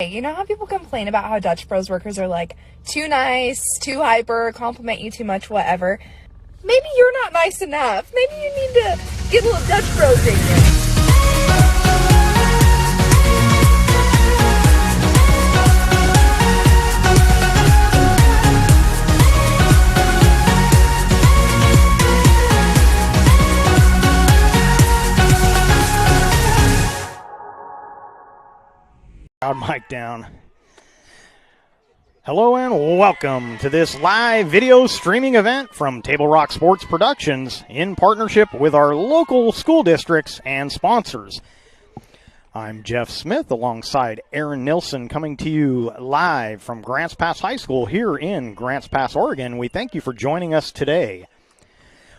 You know how people complain about how Dutch Bros workers are like too nice, too hyper, compliment you too much, whatever? Maybe you're not nice enough. Maybe you need to get a little Dutch Bros in you. Mic down. Hello and welcome to this live video streaming event from Table Rock Sports Productions in partnership with our local school districts and sponsors. I'm Jeff Smith alongside Aaron Nilsson coming to you live from Grants Pass High School here in Grants Pass, Oregon. We thank you for joining us today.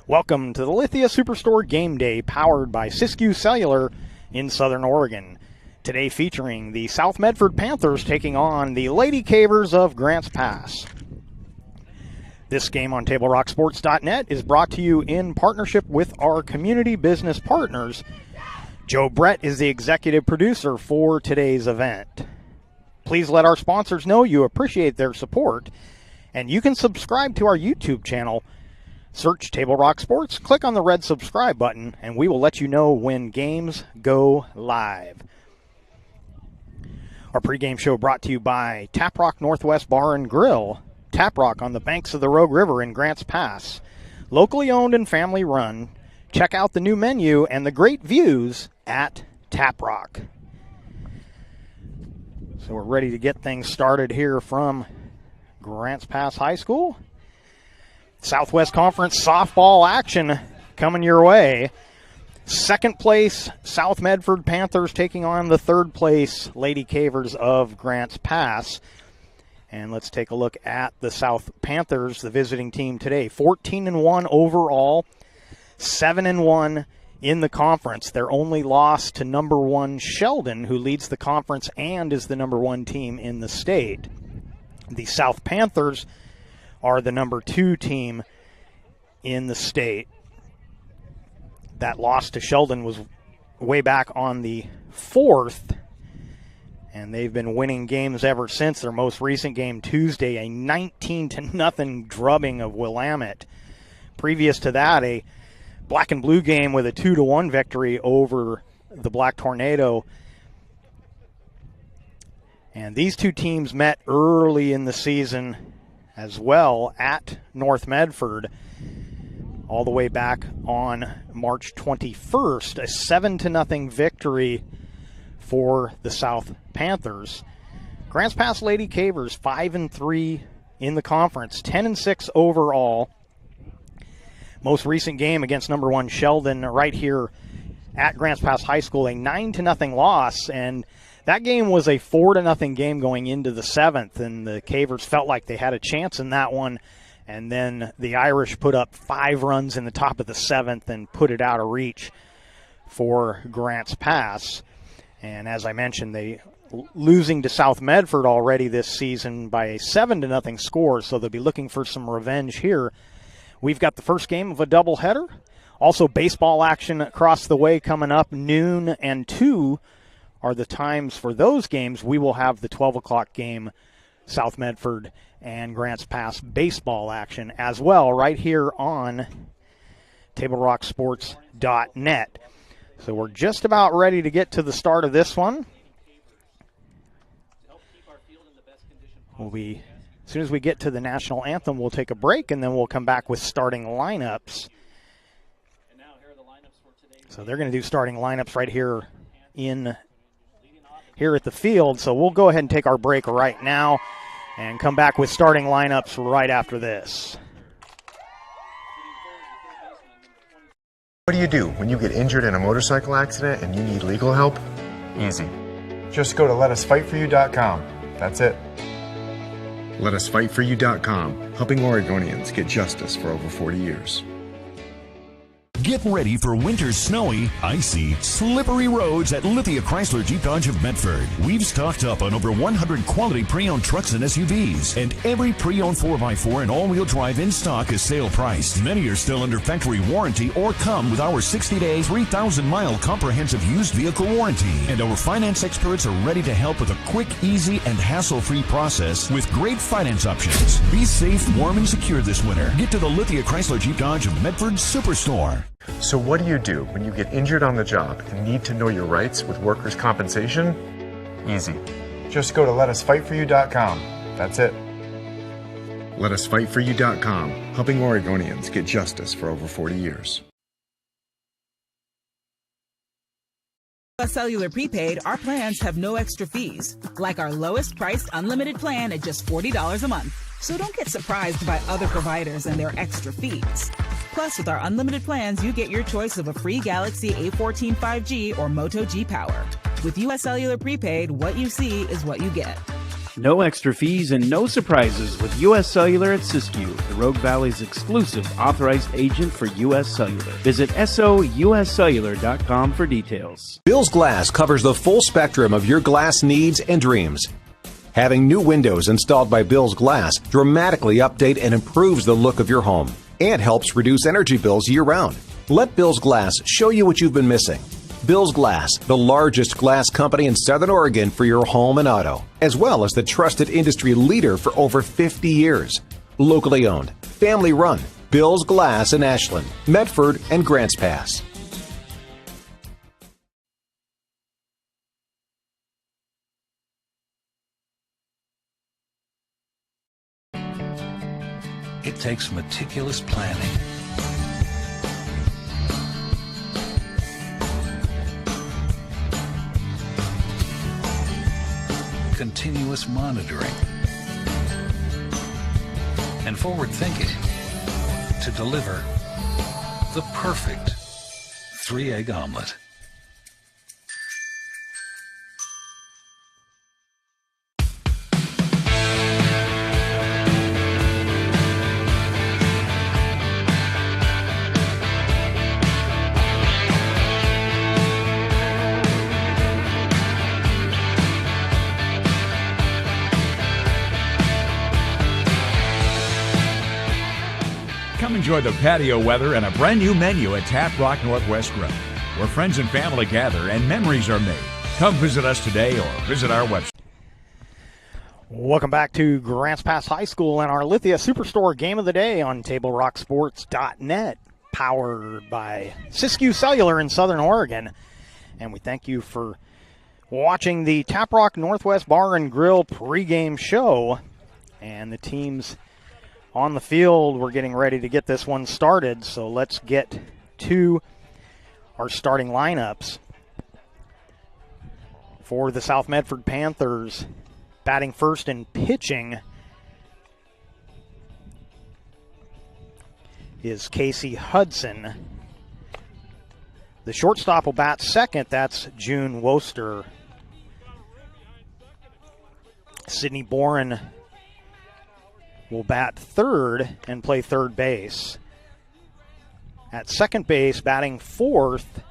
Welcome to the Lithia Superstore Game Day powered by Siskiyou Cellular in Southern Oregon. Today featuring the South Medford Panthers taking on the Lady Cavers of Grants Pass. This game on TableRockSports.net is brought to you in partnership with our community business partners. Joe Brett is the executive producer for today's event. Please let our sponsors know you appreciate their support, and you can subscribe to our YouTube channel. Search Table Rock Sports, click on the red subscribe button, and we will let you know when games go live. Our pregame show brought to you by Tap Rock Northwest Bar and Grill. Tap Rock on the banks of the Rogue River in Grants Pass. Locally owned and family run. Check out the new menu and the great views at Tap Rock. So we're ready to get things started here from Grants Pass High School. Southwest Conference softball action coming your way. Second place, South Medford Panthers taking on the third place Lady Cavers of Grants Pass. And let's take a look at the South Panthers, the visiting team today. 14-1 overall, 7-1 in the conference. Their only loss to number one Sheldon, who leads the conference and is the number one team in the state. The South Panthers are the number two team in the state. That loss to Sheldon was way back on the 4th, and they've been winning games ever since. Their most recent game Tuesday, a 19-0 drubbing of Willamette. Previous to that, a black and blue game with a 2-1 victory over the Black Tornado. And these two teams met early in the season as well at North Medford, all the way back on March 21st, a 7-0 victory for the South Panthers. Grants Pass Lady Cavers 5-3 in the conference, 10-6 overall. Most recent game against number one Sheldon right here at Grants Pass High School, a 9-0 loss, and that game was a 4-0 game going into the 7th, and the Cavers felt like they had a chance in that one. And then the Irish put up 5 runs in the top of the 7th and put it out of reach for Grants Pass. And as I mentioned, they losing to South Medford already this season by a 7-0 score, so they'll be looking for some revenge here. We've got the first game of a doubleheader. Also baseball action across the way coming up. Noon and 2 are the times for those games. We will have the 12 o'clock game, South Medford and Grants Pass baseball action as well right here on TableRockSports.net. So we're just about ready to get to the start of this one. As soon as we get to the national anthem, we'll take a break, and then we'll come back with starting lineups. So they're going to do starting lineups right here at the field. So we'll go ahead and take our break right now and come back with starting lineups right after this. What do you do when you get injured in a motorcycle accident and you need legal help? Easy. Just go to letusfightforyou.com. That's it. Letusfightforyou.com, helping Oregonians get justice for over 40 years. Get ready for winter's snowy, icy, slippery roads at Lithia Chrysler Jeep Dodge of Medford. We've stocked up on over 100 quality pre-owned trucks and SUVs, and every pre-owned 4x4 and all-wheel drive in stock is sale priced. Many are still under factory warranty or come with our 60-day, 3,000-mile comprehensive used vehicle warranty. And our finance experts are ready to help with a quick, easy, and hassle-free process with great finance options. Be safe, warm, and secure this winter. Get to the Lithia Chrysler Jeep Dodge of Medford Superstore. So what do you do when you get injured on the job and need to know your rights with workers' compensation? Easy. Just go to letusfightforyou.com. That's it. Letusfightforyou.com, helping Oregonians get justice for over 40 years. Cellular Prepaid, our plans have no extra fees, like our lowest priced unlimited plan at just $40 a month. So don't get surprised by other providers and their extra fees. Plus, with our unlimited plans, you get your choice of a free Galaxy A14 5G or Moto G Power. With US Cellular Prepaid, what you see is what you get. No extra fees and no surprises with US Cellular at Siskiyou, the Rogue Valley's exclusive authorized agent for US Cellular. Visit souscellular.com for details. Bill's Glass covers the full spectrum of your glass needs and dreams. Having new windows installed by Bill's Glass dramatically update and improves the look of your home and helps reduce energy bills year-round. Let Bill's Glass show you what you've been missing. Bill's Glass, the largest glass company in Southern Oregon for your home and auto, as well as the trusted industry leader for over 50 years. Locally owned, family run, Bill's Glass in Ashland, Medford, and Grants Pass. It takes meticulous planning, continuous monitoring, and forward thinking to deliver the perfect 3-egg omelet. Come enjoy the patio weather and a brand new menu at Tap Rock Northwest Grill, where friends and family gather and memories are made. Come visit us today or visit our website. Welcome back to Grants Pass High School and our Lithia Superstore Game of the Day on TableRockSports.net, powered by Siskiyou Cellular in Southern Oregon. And we thank you for watching the Tap Rock Northwest Bar and Grill pregame show. And the teams on the field, we're getting ready to get this one started, so let's get to our starting lineups. For the South Medford Panthers, batting first and pitching is Casey Hudson. The shortstop will bat second, that's June Woster. Sydney Boren will bat third and play third base. At second base, batting fourth,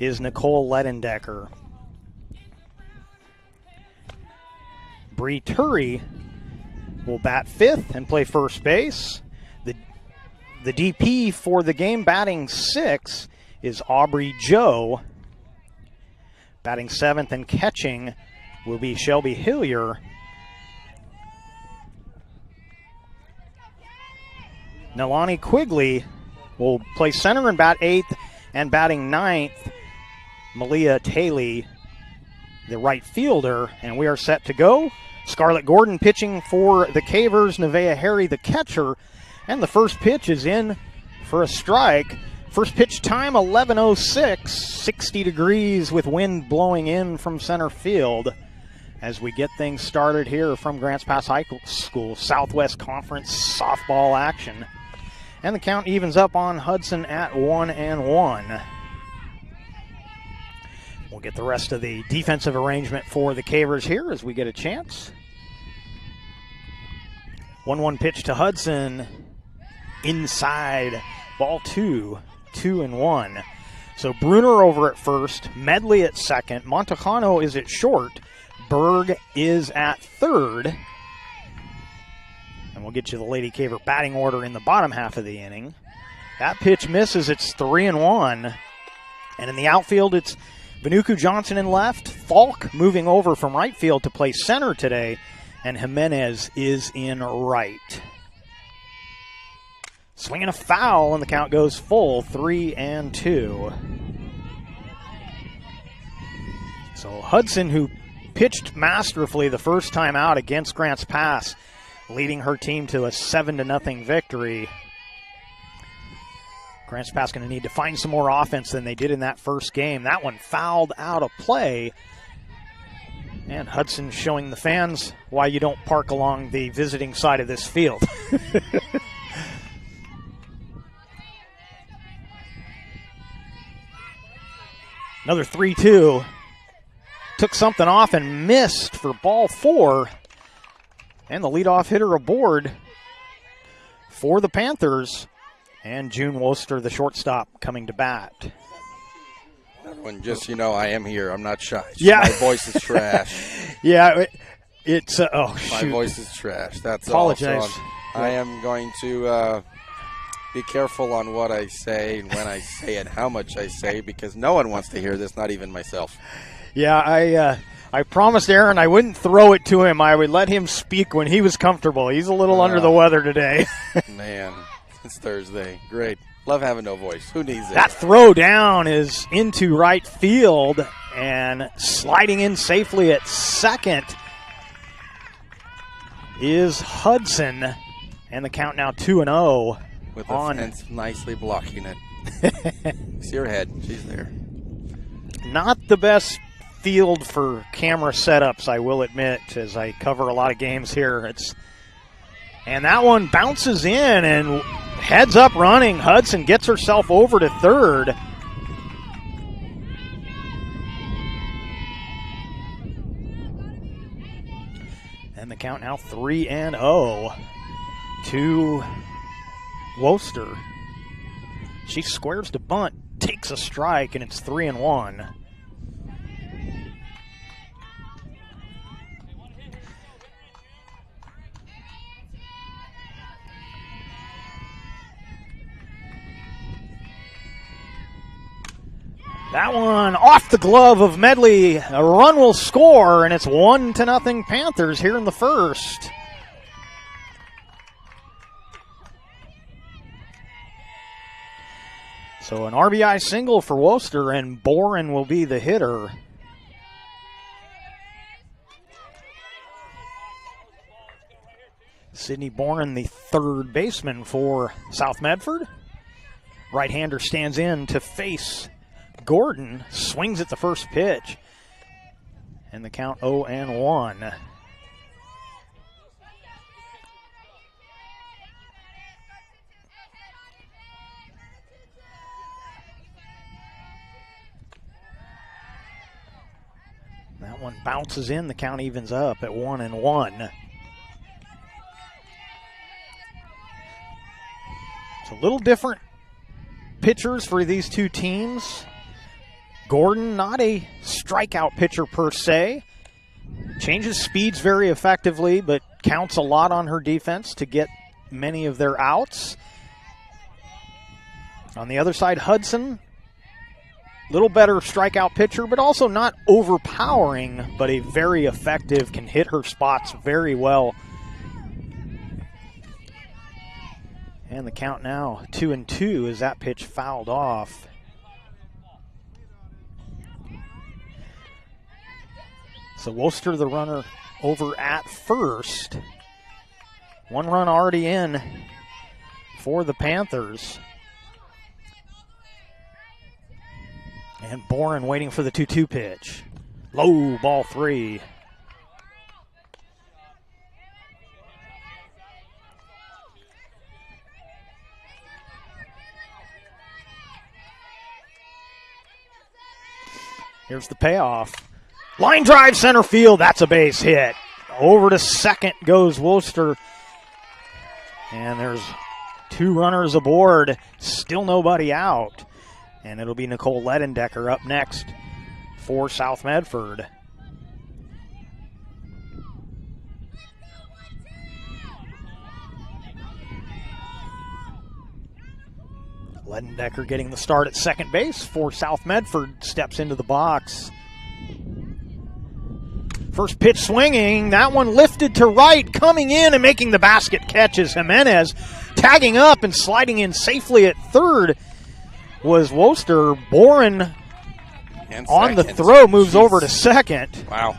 is Nicole Ledendecker. Bree Turry will bat fifth and play first base. The DP for the game batting sixth is Aubrey Joe. Batting seventh and catching will be Shelby Hillier. Nalani Quigley will play center and bat eighth, and batting ninth, Malia Taylor, the right fielder, and we are set to go. Scarlett Gordon pitching for the Cavers, Nevaeh Harry the catcher, and the first pitch is in for a strike. First pitch time, 11:06, 60 degrees with wind blowing in from center field as we get things started here from Grants Pass High School Southwest Conference softball action. And the count evens up on Hudson at 1-1. We'll get the rest of the defensive arrangement for the Cavers here as we get a chance. 1-1 pitch to Hudson. inside. Ball 2, 2-1. So Bruner over at first, Medley at second, Montejano is at short, Berg is at third. And we'll get you the Lady Caver batting order in the bottom half of the inning. That pitch misses, it's 3-1. And in the outfield, it's Vanuku Johnson in left, Falk moving over from right field to play center today, and Jimenez is in right. Swinging a foul, and the count goes full, 3-2. So Hudson, who pitched masterfully the first time out against Grants Pass, leading her team to a 7-0 victory. Grants Pass going to need to find some more offense than they did in that first game. That one fouled out of play. And Hudson showing the fans why you don't park along the visiting side of this field. Another 3-2. Took something off and missed for ball 4. And the leadoff hitter aboard for the Panthers. And June Worcester, the shortstop, coming to bat. Everyone, just I am here. I'm not shy. Yeah. My voice is trash. Yeah, it's My voice is trash. That's apologize. all. So I am going to be careful on what I say and when I say it, how much I say, because no one wants to hear this, not even myself. Yeah, I promised Aaron I wouldn't throw it to him. I would let him speak when he was comfortable. He's a little under the weather today. Man, it's Thursday. Great. Love having no voice. Who needs it? That throw down is into right field and sliding in safely at second is Hudson. And the count now 2-0. With the fence nicely blocking it. See her head. She's there. Not the best field for camera setups, I will admit, as I cover a lot of games here. And that one bounces in and heads up running. Hudson gets herself over to third. And the count now 3-0 to Worcester. She squares to bunt, takes a strike, and it's 3-1. That one off the glove of Medley. A run will score, and it's 1-0 Panthers here in the first. So an RBI single for Worcester, and Boren will be the hitter. Sydney Boren, the third baseman for South Medford. Right-hander stands in to face Gordon, swings at the first pitch, and the count 0-1. That one bounces in, the count evens up at 1-1. It's a little different pitchers for these two teams. Gordon, not a strikeout pitcher per se. Changes speeds very effectively, but counts a lot on her defense to get many of their outs. On the other side, Hudson, little better strikeout pitcher, but also not overpowering, but a very effective, can hit her spots very well. And the count now 2-2 as that pitch fouled off. So Worcester, the runner, over at first. One run already in for the Panthers. And Boren waiting for the 2-2 pitch. Low, ball 3. Here's the payoff. Line drive center field. That's a base hit. Over to second goes Worcester. And there's 2 runners aboard, still nobody out. And it'll be Nicole Ledendecker up next for South Medford. Ledendecker getting the start at second base for South Medford, steps into the box. First pitch swinging, that one lifted to right, coming in and making the basket catch is Jimenez. Tagging up and sliding in safely at third was Woster. Boren on the throw moves over to second. Wow.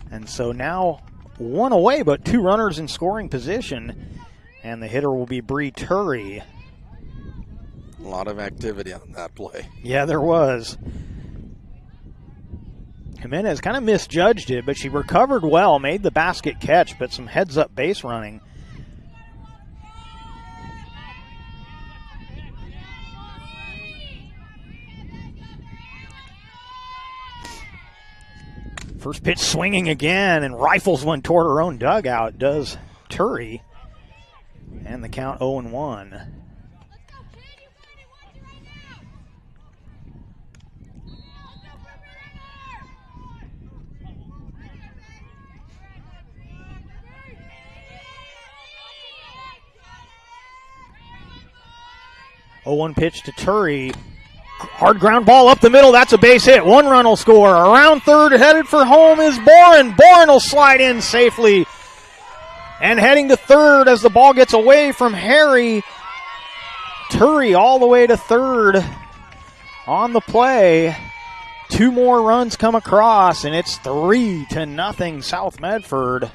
And so now 1 away, but 2 runners in scoring position. And the hitter will be Bree Turry. A lot of activity on that play. Yeah, there was. Jimenez kind of misjudged it, but she recovered well, made the basket catch, but some heads-up base running. First pitch swinging again, and rifles one toward her own dugout, does Turry. And the count 0-1. Oh, 1 pitch to Turry. Hard ground ball up the middle. That's a base hit. 1 run will score. Around third, headed for home is Boren. Boren will slide in safely. And heading to third as the ball gets away from Harry. Turry all the way to third on the play. 2 more runs come across, and it's 3-0 South Medford.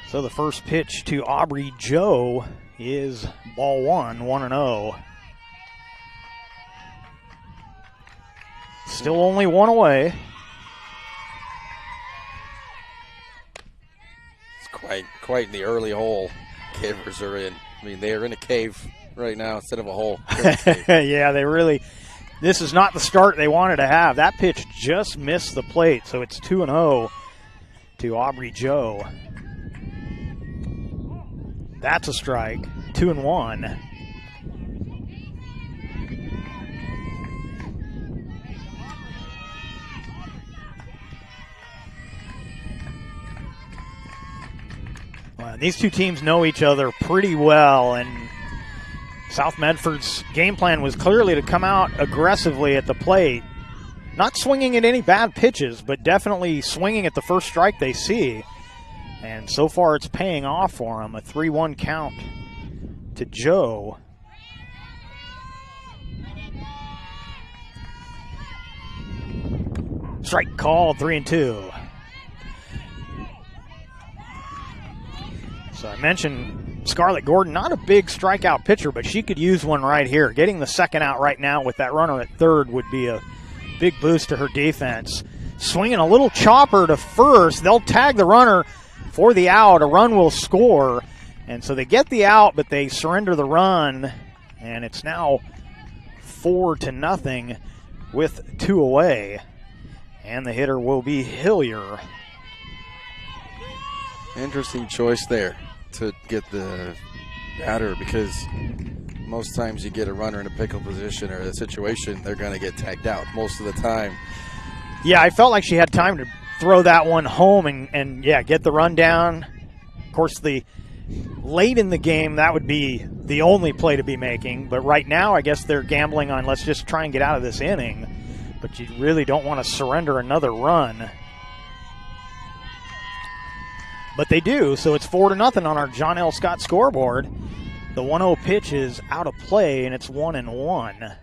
So the first pitch to Aubrey Joe is ball 1, 1-0. Still only 1 away. It's quite in the early hole. Cavers are in. I mean, they are in a cave right now instead of a hole. Yeah, they really. This is not the start they wanted to have. That pitch just missed the plate, so it's 2-0 to Aubrey Joe. That's a strike. 2-1. Well, these two teams know each other pretty well, and South Medford's game plan was clearly to come out aggressively at the plate. Not swinging at any bad pitches, but definitely swinging at the first strike they see. And so far it's paying off for him. A 3-1 count to Joe. Strike called, 3-2. So I mentioned Scarlett Gordon, not a big strikeout pitcher, but she could use one right here. Getting the second out right now with that runner at third would be a big boost to her defense. Swinging a little chopper to first. They'll tag the runner for the out. A run will score. And so they get the out, but they surrender the run. And it's now 4-0 with 2 away. And the hitter will be Hillier. Interesting choice there to get the batter, because most times you get a runner in a pickle position or a situation, they're going to get tagged out most of the time. Yeah, I felt like she had time to throw that one home and get the run down. Of course, late in the game, that would be the only play to be making. But right now, I guess they're gambling on let's just try and get out of this inning. But you really don't want to surrender another run. But they do, so it's 4-0 on our John L. Scott scoreboard. The 1-0 pitch is out of play, and it's 1-1.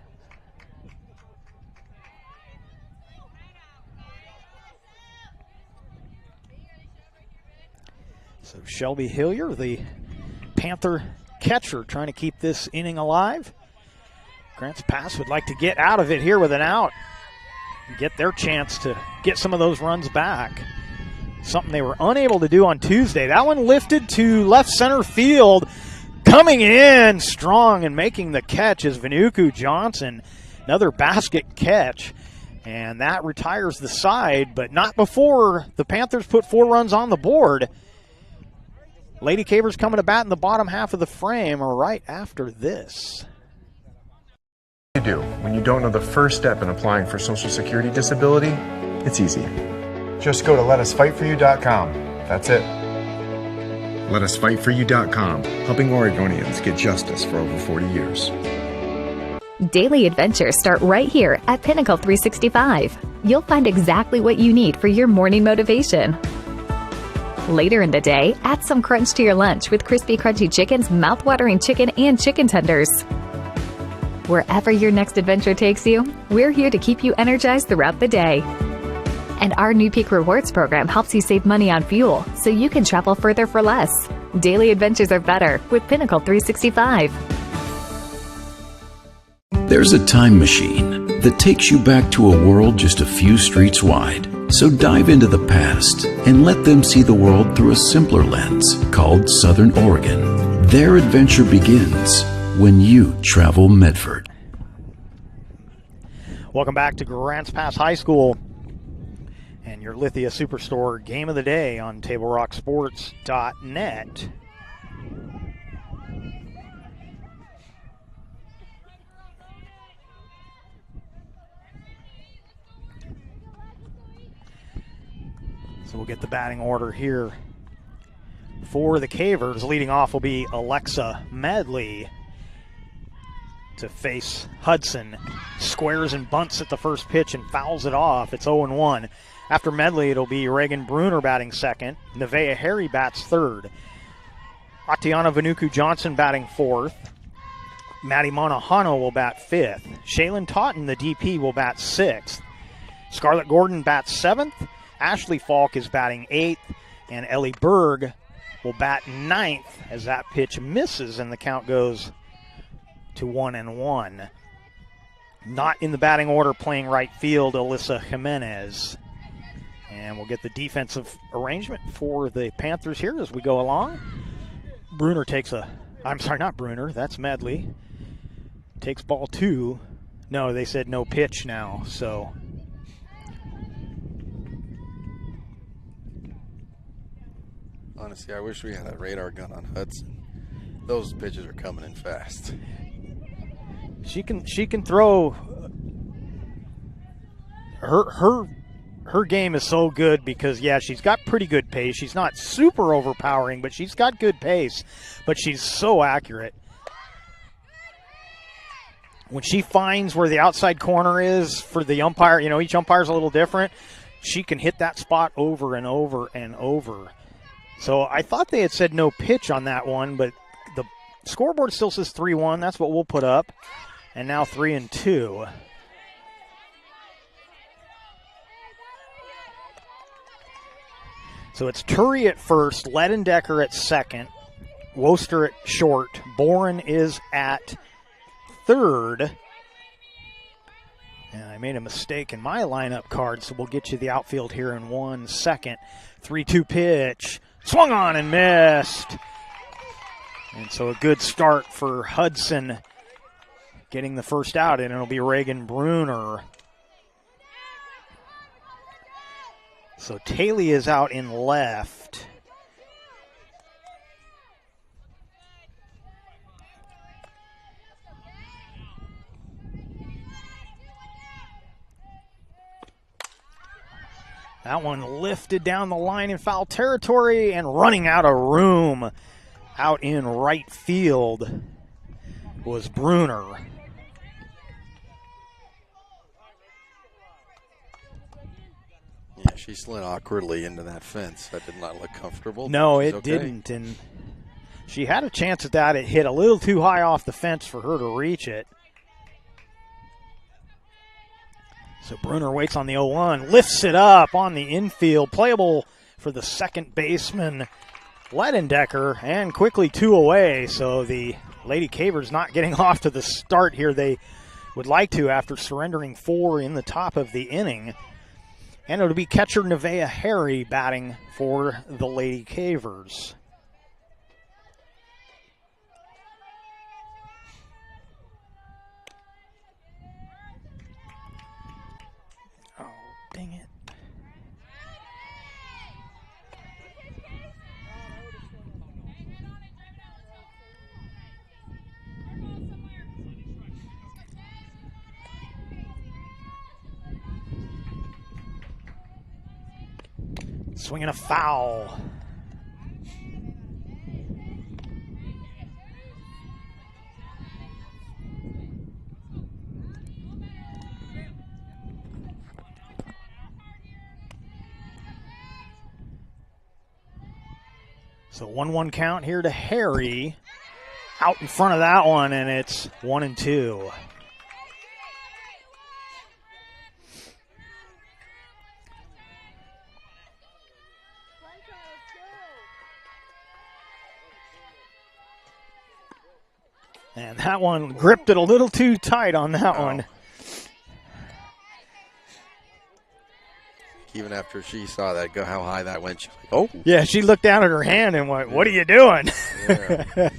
So Shelby Hillier, the Panther catcher, trying to keep this inning alive. Grants Pass would like to get out of it here with an out and get their chance to get some of those runs back. something they were unable to do on Tuesday. That one lifted to left center field. Coming in strong and making the catch is Vanuku Johnson. Another basket catch. And that retires the side, but not before the Panthers put 4 runs on the board. Lady Cavers coming to bat in the bottom half of the frame right after this. You do when you don't know the first step in applying for Social Security disability? It's easy. Just go to letusfightforyou.com. That's it. Letusfightforyou.com, helping Oregonians get justice for over 40 years. Daily adventures start right here at Pinnacle 365. You'll find exactly what you need for your morning motivation. Later in the day, add some crunch to your lunch with Crispy Crunchy Chicken's mouth-watering chicken and chicken tenders. Wherever your next adventure takes you, we're here to keep you energized throughout the day. And our new Peak Rewards program helps you save money on fuel so you can travel further for less. Daily adventures are better with Pinnacle 365. There's a time machine that takes you back to a world just a few streets wide. So dive into the past and let them see the world through a simpler lens called Southern Oregon. Their adventure begins when you travel Medford. Welcome back to Grants Pass High School and your Lithia Superstore game of the day on TableRockSports.net. So we'll get the batting order here for the Cavers. Leading off will be Alexa Medley to face Hudson. Squares and bunts at the first pitch and fouls it off. It's 0-1. After Medley, it'll be Reagan Bruner batting second. Nevaeh Harry bats third. Atiana Vanuku Johnson batting fourth. Maddie Monahano will bat fifth. Shaylin Totten, the DP, will bat sixth. Scarlett Gordon bats seventh. Ashley Falk is batting eighth. And Ellie Berg will bat ninth as that pitch misses and the count goes to 1-1. Not in the batting order, playing right field, Alyssa Jimenez. And we'll get the defensive arrangement for the Panthers here as we go along. Bruner takes not Bruner, that's Medley. Takes ball 2. No, they said no pitch now, so. Honestly, I wish we had a radar gun on Hudson. Those pitches are coming in fast. She can throw. Her game is so good because, yeah, she's got pretty good pace. She's not super overpowering, but she's got good pace. But she's so accurate. When she finds where the outside corner is for the umpire, each umpire's a little different, she can hit that spot over and over and over. So I thought they had said no pitch on that one, but the scoreboard still says 3-1. That's what we'll put up. And now 3-2. So it's Turry at first, Ledendecker at second, Woster at short, Boren is at third. And I made a mistake in my lineup card, so we'll get you the outfield here in 1 second. 3-2 pitch, swung on and missed. And so a good start for Hudson getting the first out, and it'll be Reagan Bruner. So Taylor is out in left. That one lifted down the line in foul territory and running out of room out in right field was Bruner. Yeah, she slid awkwardly into that fence. That did not look comfortable. No, it didn't. And she had a chance at that. It hit a little too high off the fence for her to reach it. So Bruner waits on the 0-1, lifts it up on the infield, playable for the second baseman, Ledendecker, and quickly 2 away. So the Lady Cavers not getting off to the start here they would like to after surrendering 4 in the top of the inning. And it'll be catcher Nevaeh Harry batting for the Lady Cavers. Oh, dang it. Swinging a foul. So 1-1 count here to Harry. Out in front of that one, and it's 1-2. And that one gripped it a little too tight on that one. Even after she saw that go, how high that went, she was like, oh. Yeah, she looked down at her hand and went, what are you doing? Yeah.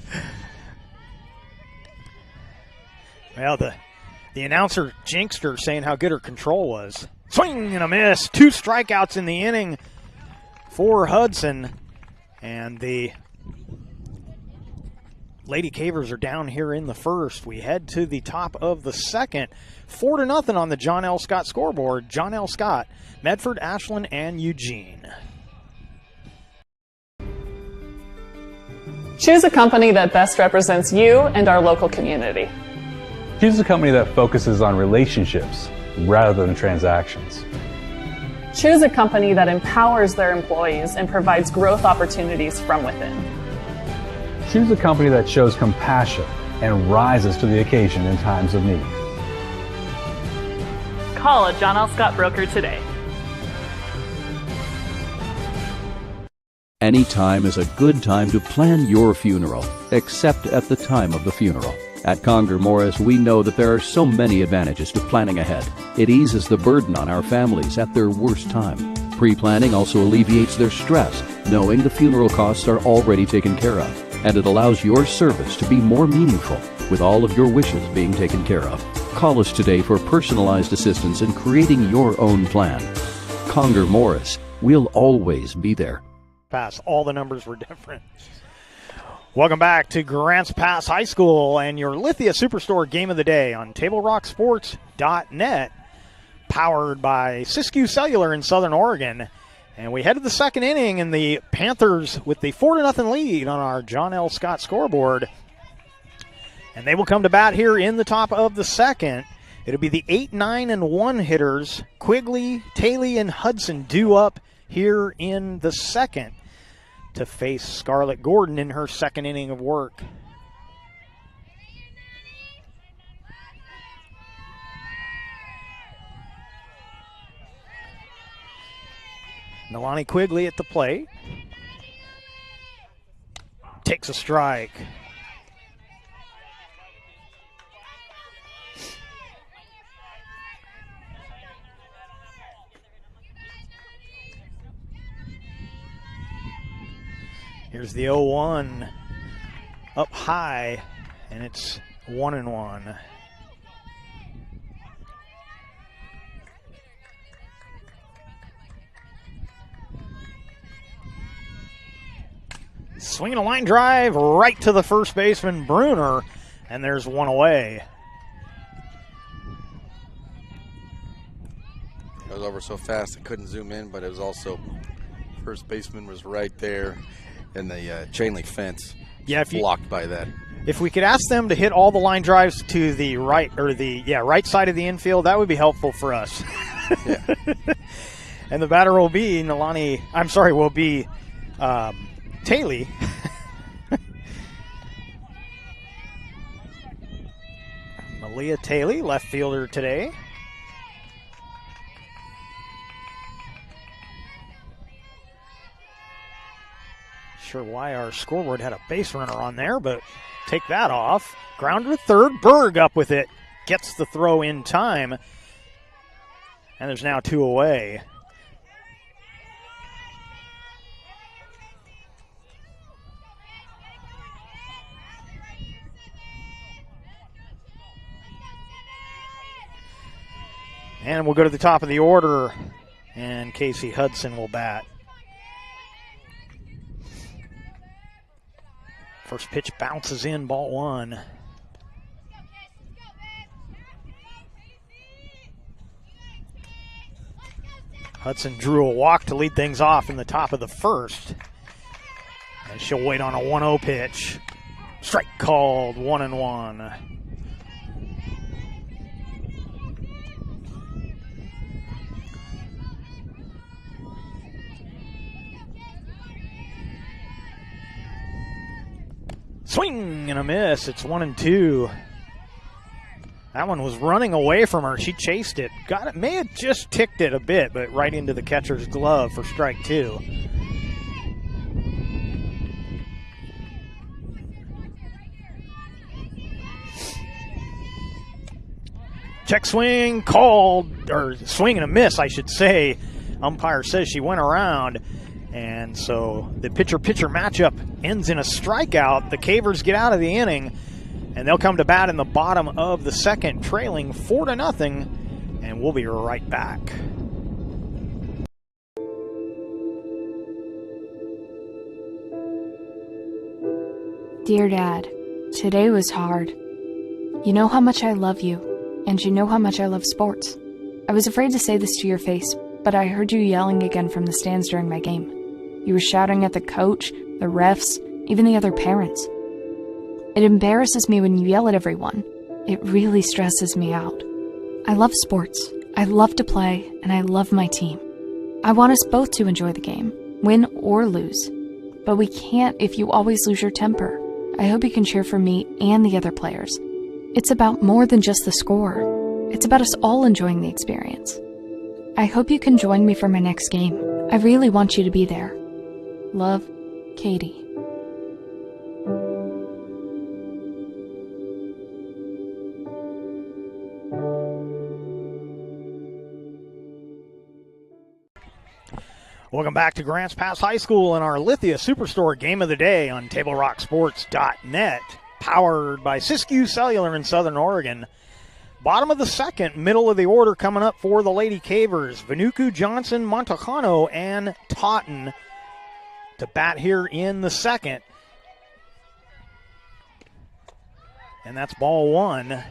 Well, the announcer jinxed her, saying how good her control was. Swing and a miss. 2 strikeouts in the inning for Hudson. And the Lady Cavers are down here in the first. We head to the top of the second. 4-0 on the John L. Scott scoreboard. John L. Scott, Medford, Ashland, and Eugene. Choose a company that best represents you and our local community. Choose a company that focuses on relationships rather than transactions. Choose a company that empowers their employees and provides growth opportunities from within. Choose a company that shows compassion and rises to the occasion in times of need. Call a John L. Scott broker today. Any time is a good time to plan your funeral, except at the time of the funeral. At Conger Morris, we know that there are so many advantages to planning ahead. It eases the burden on our families at their worst time. Pre-planning also alleviates their stress, knowing the funeral costs are already taken care of. And it allows your service to be more meaningful, with all of your wishes being taken care of. Call us today for personalized assistance in creating your own plan. Conger Morris, we'll always be there. Pass. All the numbers were different. Welcome back to Grants Pass High School and your Lithia Superstore Game of the Day on TableRockSports.net, powered by Siskiyou Cellular in Southern Oregon. And we head to the second inning, and the Panthers with the 4-0 lead on our John L. Scott scoreboard. And they will come to bat here in the top of the second. It'll be the 8, 9, and 1 hitters, Quigley, Taylor, and Hudson, due up here in the second to face Scarlett Gordon in her second inning of work. Nalani Quigley at the plate. Takes a strike. Here's the 0-1 up high, and it's 1-1. Swinging a line drive right to the first baseman, Bruner, and there's one away. It was over so fast I couldn't zoom in, but it was also, first baseman was right there. And the chain link fence, blocked by that. If we could ask them to hit all the line drives to the right, or the right side of the infield, that would be helpful for us. Yeah. And the batter will be Taylor. Malia Taylor, left fielder today. Sure why our scoreboard had a base runner on there, but take that off. Grounder to third. Berg up with it. Gets the throw in time. And there's now 2 away. And we'll go to the top of the order, and Casey Hudson will bat. First pitch bounces in, ball one. Hudson drew a walk to lead things off in the top of the first. And she'll wait on a 1-0 pitch. Strike called, 1-1. Swing and a miss. It's 1-2. That one was running away from her. She chased it. Got it. May have just ticked it a bit, but right into the catcher's glove for strike two. Check swing called, or swing and a miss, I should say. Umpire says she went around. And so the pitcher-pitcher matchup ends in a strikeout. The Cavers get out of the inning, and they'll come to bat in the bottom of the second, trailing 4-0, and we'll be right back. Dear Dad, today was hard. You know how much I love you, and you know how much I love sports. I was afraid to say this to your face, but I heard you yelling again from the stands during my game. You were shouting at the coach, the refs, even the other parents. It embarrasses me when you yell at everyone. It really stresses me out. I love sports. I love to play, and I love my team. I want us both to enjoy the game, win or lose. But we can't if you always lose your temper. I hope you can cheer for me and the other players. It's about more than just the score. It's about us all enjoying the experience. I hope you can join me for my next game. I really want you to be there. Love, Katie. Welcome back to Grants Pass High School and our Lithia Superstore Game of the Day on TableRockSports.net, powered by Siskiyou Cellular in Southern Oregon. Bottom of the second, middle of the order coming up for the Lady Cavers. Vanuku, Johnson, Montejano, and Totten to bat here in the second. And that's ball one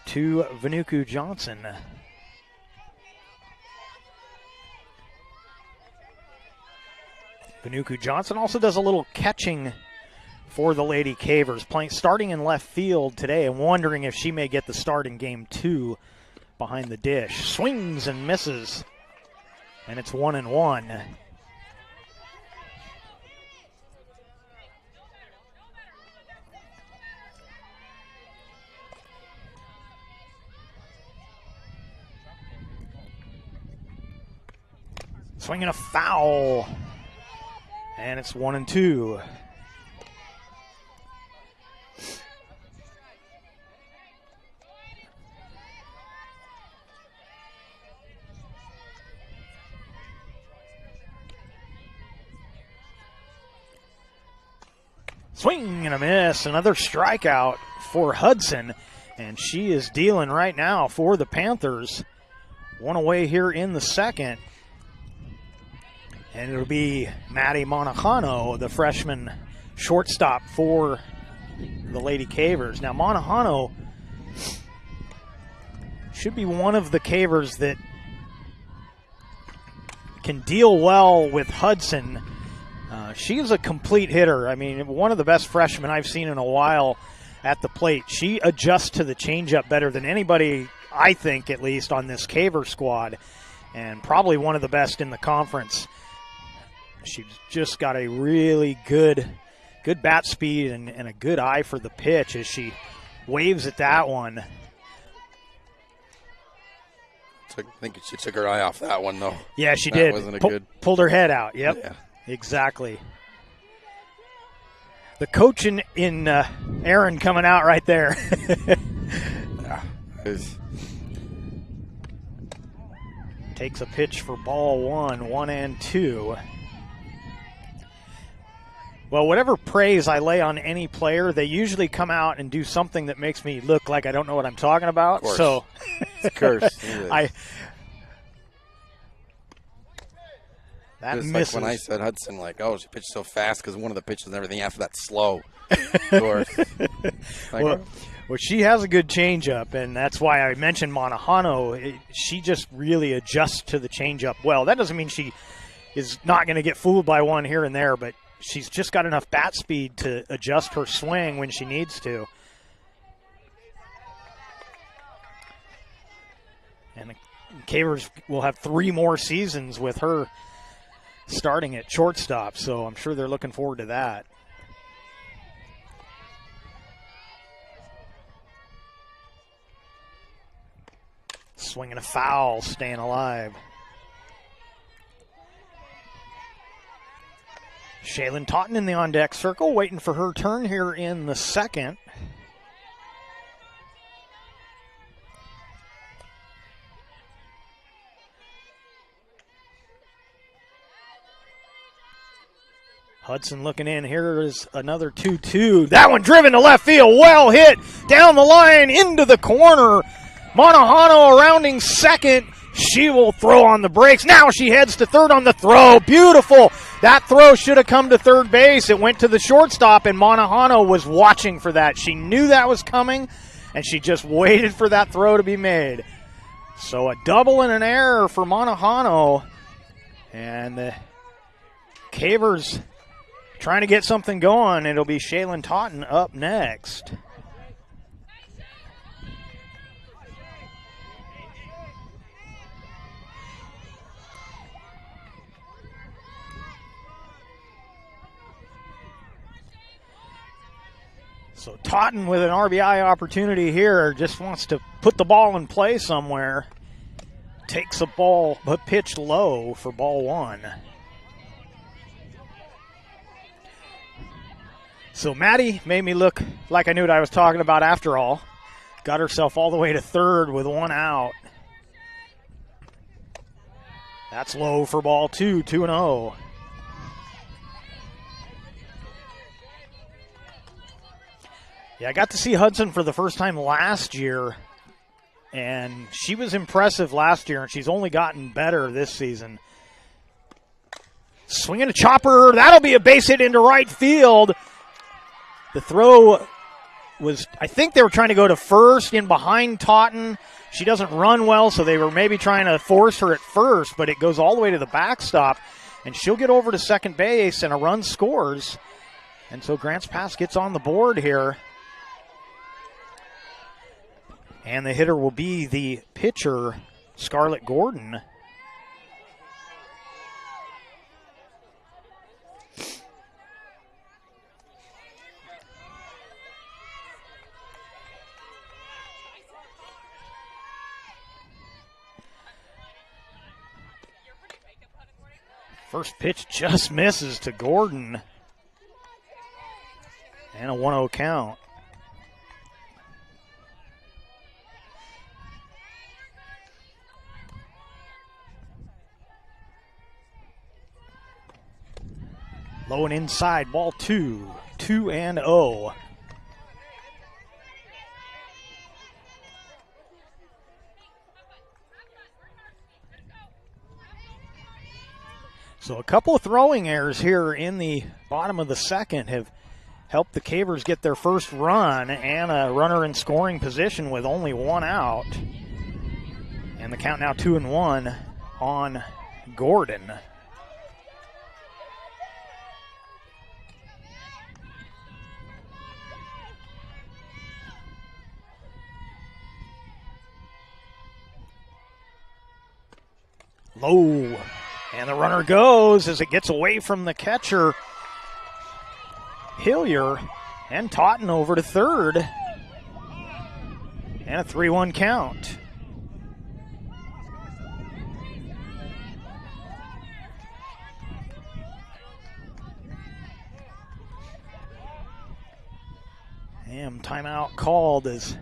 to Vanuku Johnson. Vanuku Johnson also does a little catching for the Lady Cavers, starting in left field today and wondering if she may get the start in game two behind the dish. Swings and misses, and it's 1-1. Swinging a foul, and it's 1-2. Swing and a miss, another strikeout for Hudson, and she is dealing right now for the Panthers. One away here in the second. And it'll be Maddie Montejano, the freshman shortstop for the Lady Cavers. Now, Montejano should be one of the Cavers that can deal well with Hudson. She is a complete hitter. I mean, one of the best freshmen I've seen in a while at the plate. She adjusts to the changeup better than anybody, I think, at least, on this Caver squad, and probably one of the best in the conference. She's just got a really good bat speed and a good eye for the pitch as she waves at that one. I think she took her eye off that one, though. Yeah, she did. Wasn't a good. Pulled her head out. Yep. Yeah. Exactly. The coach in Aaron coming out right there. Yeah. Takes a pitch for ball one, 1-2. Well, whatever praise I lay on any player, they usually come out and do something that makes me look like I don't know what I'm talking about. Of course. So it's a curse. That Just misses. like when I said Hudson, like, oh, she pitched so fast because one of the pitches and everything after that slow. Of course. Like, Well, she has a good changeup, and that's why I mentioned Monahano. She just really adjusts to the changeup well. That doesn't mean she is not going to get fooled by one here and there, but she's just got enough bat speed to adjust her swing when she needs to. And the Cavers will have 3 more seasons with her starting at shortstop, so I'm sure they're looking forward to that. Swinging a foul, staying alive. Shaylin Totten in the on-deck circle, waiting for her turn here in the second. Hudson looking in. Here is another 2-2. That one driven to left field. Well hit down the line into the corner. Monahano rounding second. She will throw on the brakes. Now she heads to third on the throw. Beautiful. That throw should have come to third base. It went to the shortstop, and Monahano was watching for that. She knew that was coming, and she just waited for that throw to be made. So a double and an error for Monahano. And the Cavers trying to get something going. It'll be Shaylin Totten up next. So Totten with an RBI opportunity here, just wants to put the ball in play somewhere. Takes a ball, but pitched low for ball 1. So Maddie made me look like I knew what I was talking about after all. Got herself all the way to third with 1 out. That's low for ball 2, 2-0. Yeah, I got to see Hudson for the first time last year, and she was impressive last year, and she's only gotten better this season. Swinging a chopper, that'll be a base hit into right field. The throw was, I think they were trying to go to first in behind Totten. She doesn't run well, so they were maybe trying to force her at first, but it goes all the way to the backstop, and she'll get over to second base, and a run scores. And so Grants Pass gets on the board here. And the hitter will be the pitcher, Scarlett Gordon. First pitch just misses to Gordon. And a 1-0 count. Low and inside, ball 2, 2-0. So a couple of throwing errors here in the bottom of the second have helped the Cavers get their first run and a runner in scoring position with only 1 out. And the count now 2-1 on Gordon. Low, and the runner goes as it gets away from the catcher, Hillier, and Totten over to third. And a 3-1 count. And timeout called as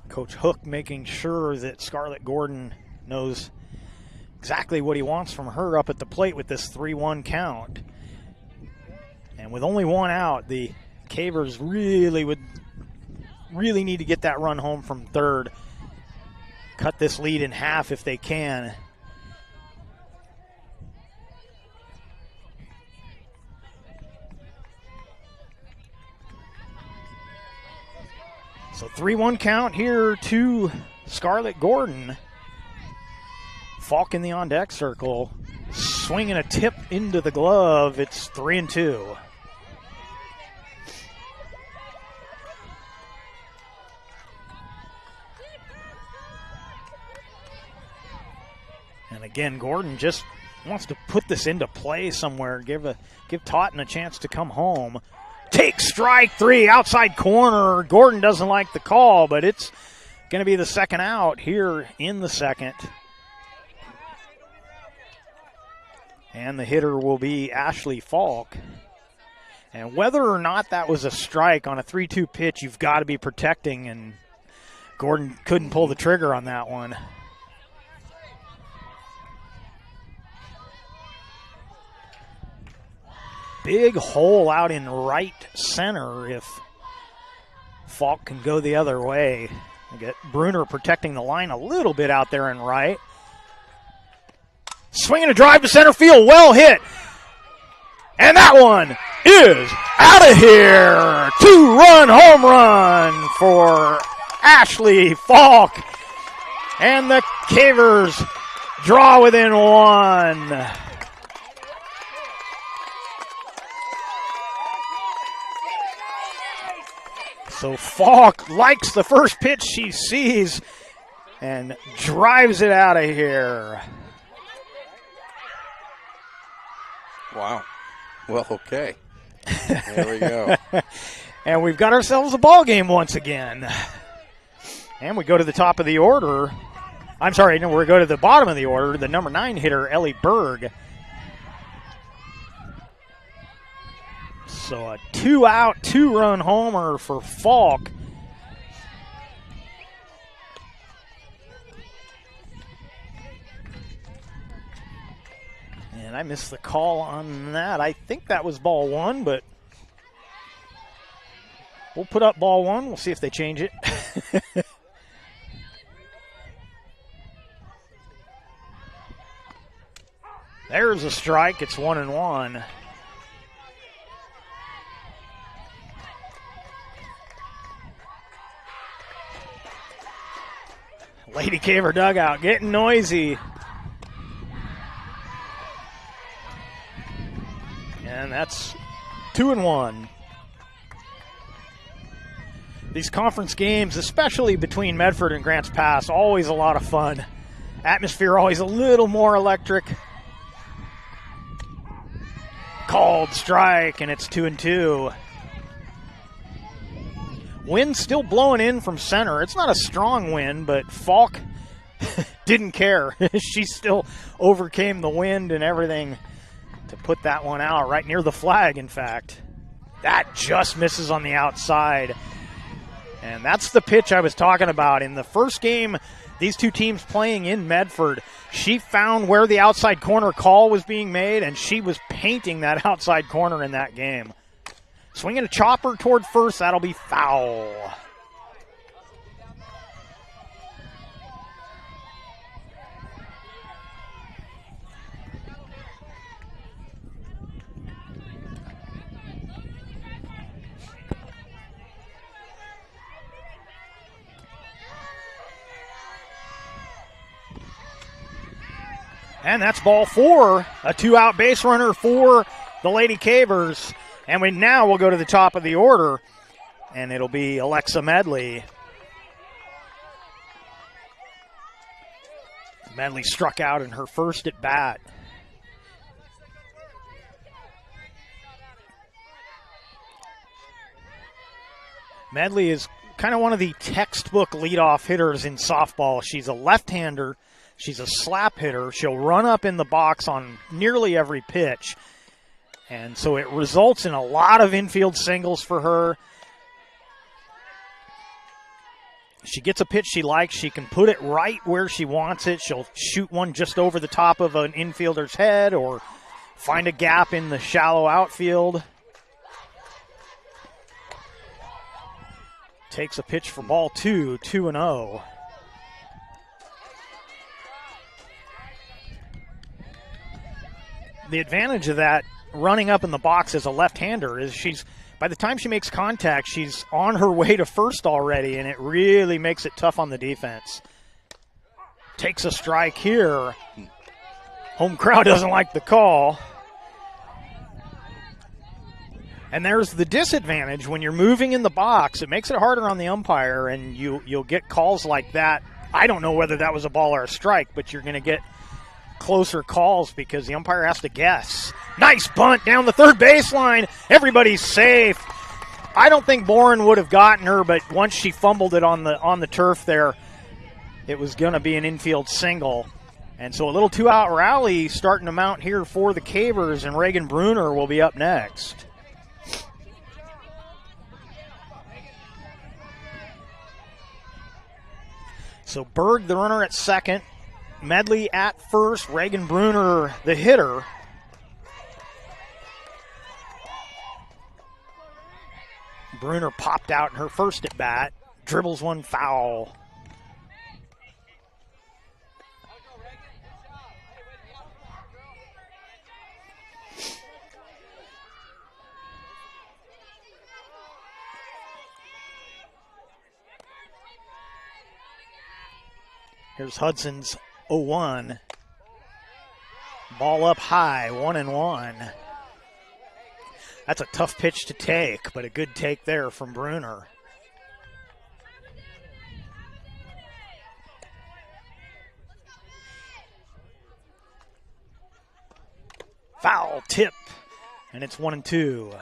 Coach Hook making sure that Scarlett Gordon knows exactly what he wants from her up at the plate with this 3-1 count. And with only 1 out, the Cavers really need to get that run home from third cut this lead in half if they can. So 3-1 count here to Scarlett Gordon. Falk in the on-deck circle. Swinging a tip into the glove. It's 3-2. And again, Gordon just wants to put this into play somewhere. Give Totten a chance to come home. Take strike 3, outside corner. Gordon doesn't like the call, but it's going to be the second out here in the second. And the hitter will be Ashley Falk. And whether or not that was a strike on a 3-2 pitch, you've got to be protecting, and Gordon couldn't pull the trigger on that one. Big hole out in right center if Falk can go the other way. I get Bruner protecting the line a little bit out there in right. Swinging a drive to center field, well hit. And that one is out of here. 2-run home run for Ashley Falk. And the Cavers draw within 1. So Falk likes the first pitch she sees and drives it out of here. Wow. Well, okay. There we go. And we've got ourselves a ball game once again. And we go to the top of the order. I'm sorry, no, we go to the bottom of the order. The number 9 hitter, Ellie Berg. So a 2-out, 2-run homer for Falk. And I missed the call on that. I think that was ball 1, but we'll put up ball 1. We'll see if they change it. There's a strike. It's 1-1. Lady Caver dugout getting noisy. And that's 2-1. These conference games, especially between Medford and Grants Pass, always a lot of fun. Atmosphere always a little more electric. Called strike, and it's 2-2. Wind still blowing in from center. It's not a strong wind, but Falk didn't care. She still overcame the wind and everything to put that one out right near the flag, in fact. That just misses on the outside. And that's the pitch I was talking about. In the first game, these two teams playing in Medford, she found where the outside corner call was being made, and she was painting that outside corner in that game. Swinging a chopper toward first, that'll be foul. And that's ball 4, a 2-out base runner for the Lady Cavers. And now we'll go to the top of the order, and it'll be Alexa Medley. Medley struck out in her first at bat. Medley is kind of one of the textbook leadoff hitters in softball. She's a left-hander. She's a slap hitter. She'll run up in the box on nearly every pitch. And so it results in a lot of infield singles for her. She gets a pitch she likes. She can put it right where she wants it. She'll shoot one just over the top of an infielder's head or find a gap in the shallow outfield. Takes a pitch for ball 2, 2-0. the advantage of that running up in the box as a left-hander is by the time she makes contact, she's on her way to first already, and it really makes it tough on the defense. Takes a strike here. Home crowd doesn't like the call. And there's the disadvantage when you're moving in the box. It makes it harder on the umpire, and you'll get calls like that. I don't know whether that was a ball or a strike, but you're going to get closer calls because the umpire has to guess. Nice bunt down the third baseline. Everybody's safe. I don't think Boren would have gotten her, but once she fumbled it on the turf there, it was going to be an infield single. And so a little two-out rally starting to mount here for the Cavers, and Reagan Bruner will be up next. So Berg, the runner, at second. Medley at first. Reagan Bruner, the hitter. Bruner popped out in her first at bat. Dribbles one foul. Here's Hudson's 0-1. Ball up high, 1-1. That's a tough pitch to take, but a good take there from Bruner. Foul tip, and it's 1-2.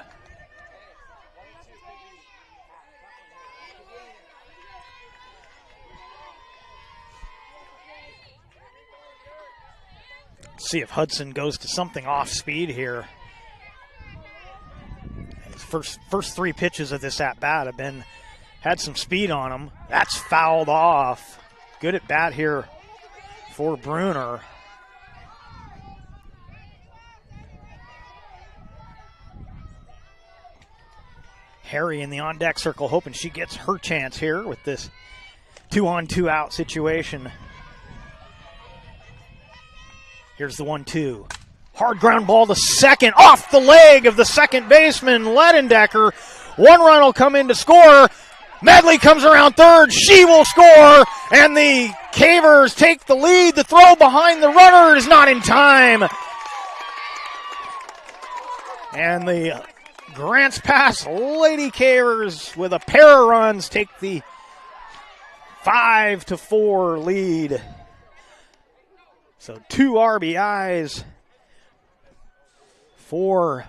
See if Hudson goes to something off speed here. His first three pitches of this at bat have had some speed on them. That's fouled off. Good at bat here for Bruner. Harry in the on-deck circle hoping she gets her chance here with this 2-on, 2-out situation. Here's the 1-2. Hard ground ball to second, off the leg of the second baseman, Ledendecker. One run will come in to score. Medley comes around third. She will score, and the Cavers take the lead. The throw behind the runner is not in time. And the Grants Pass Lady Cavers with a pair of runs take the 5-4 lead. So 2 RBIs for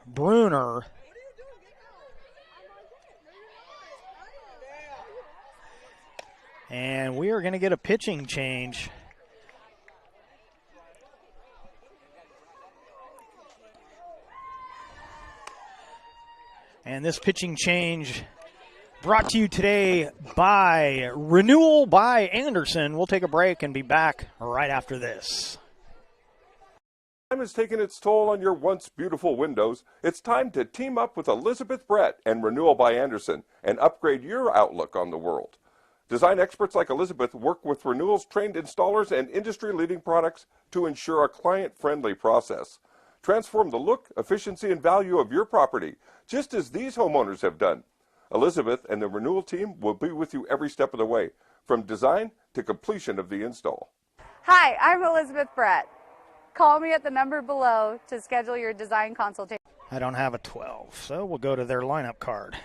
Bruner. And we are going to get a pitching change. And this pitching change brought to you today by Renewal by Anderson. We'll take a break and be back right after this. Time has taken its toll on your once beautiful windows. It's time to team up with Elizabeth Brett and Renewal by Anderson and upgrade your outlook on the world. Design experts like Elizabeth work with Renewal's trained installers and industry-leading products to ensure a client-friendly process. Transform the look, efficiency, and value of your property, just as these homeowners have done. Elizabeth and the Renewal team will be with you every step of the way, from design to completion of the install. Hi, I'm Elizabeth Brett. Call me at the number below to schedule your design consultation. I don't have a 12, so we'll go to their lineup card.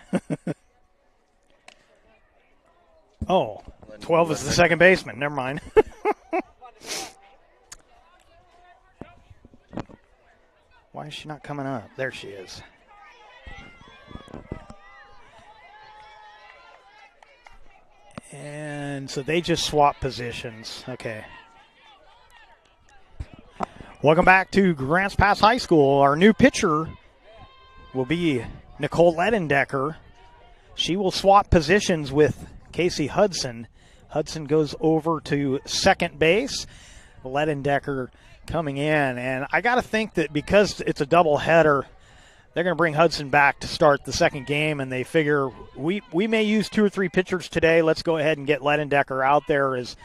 Oh, 12 is the second baseman. Never mind. Why is she not coming up? There she is. And so they just swap positions. Okay. Welcome back to Grants Pass High School. Our new pitcher will be Nicole Ledendecker. She will swap positions with Casey Hudson. Hudson goes over to second base. Ledendecker coming in. And I got to think that because it's a doubleheader, they're going to bring Hudson back to start the second game, and they figure we may use 2 or 3 pitchers today. Let's go ahead and get Ledendecker out there as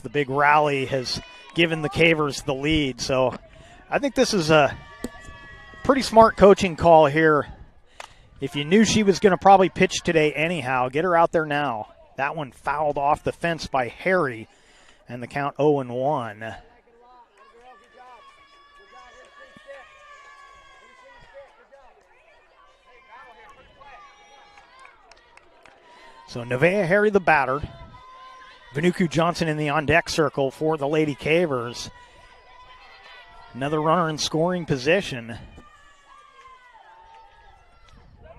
the big rally has given the Cavers the lead. So I think this is a pretty smart coaching call here. If you knew she was going to probably pitch today anyhow, get her out there now. That one fouled off the fence by Harry, and the count 0-1. So Nevaeh Harry the batter. Vanuku Johnson in the on-deck circle for the Lady Cavers. Another runner in scoring position.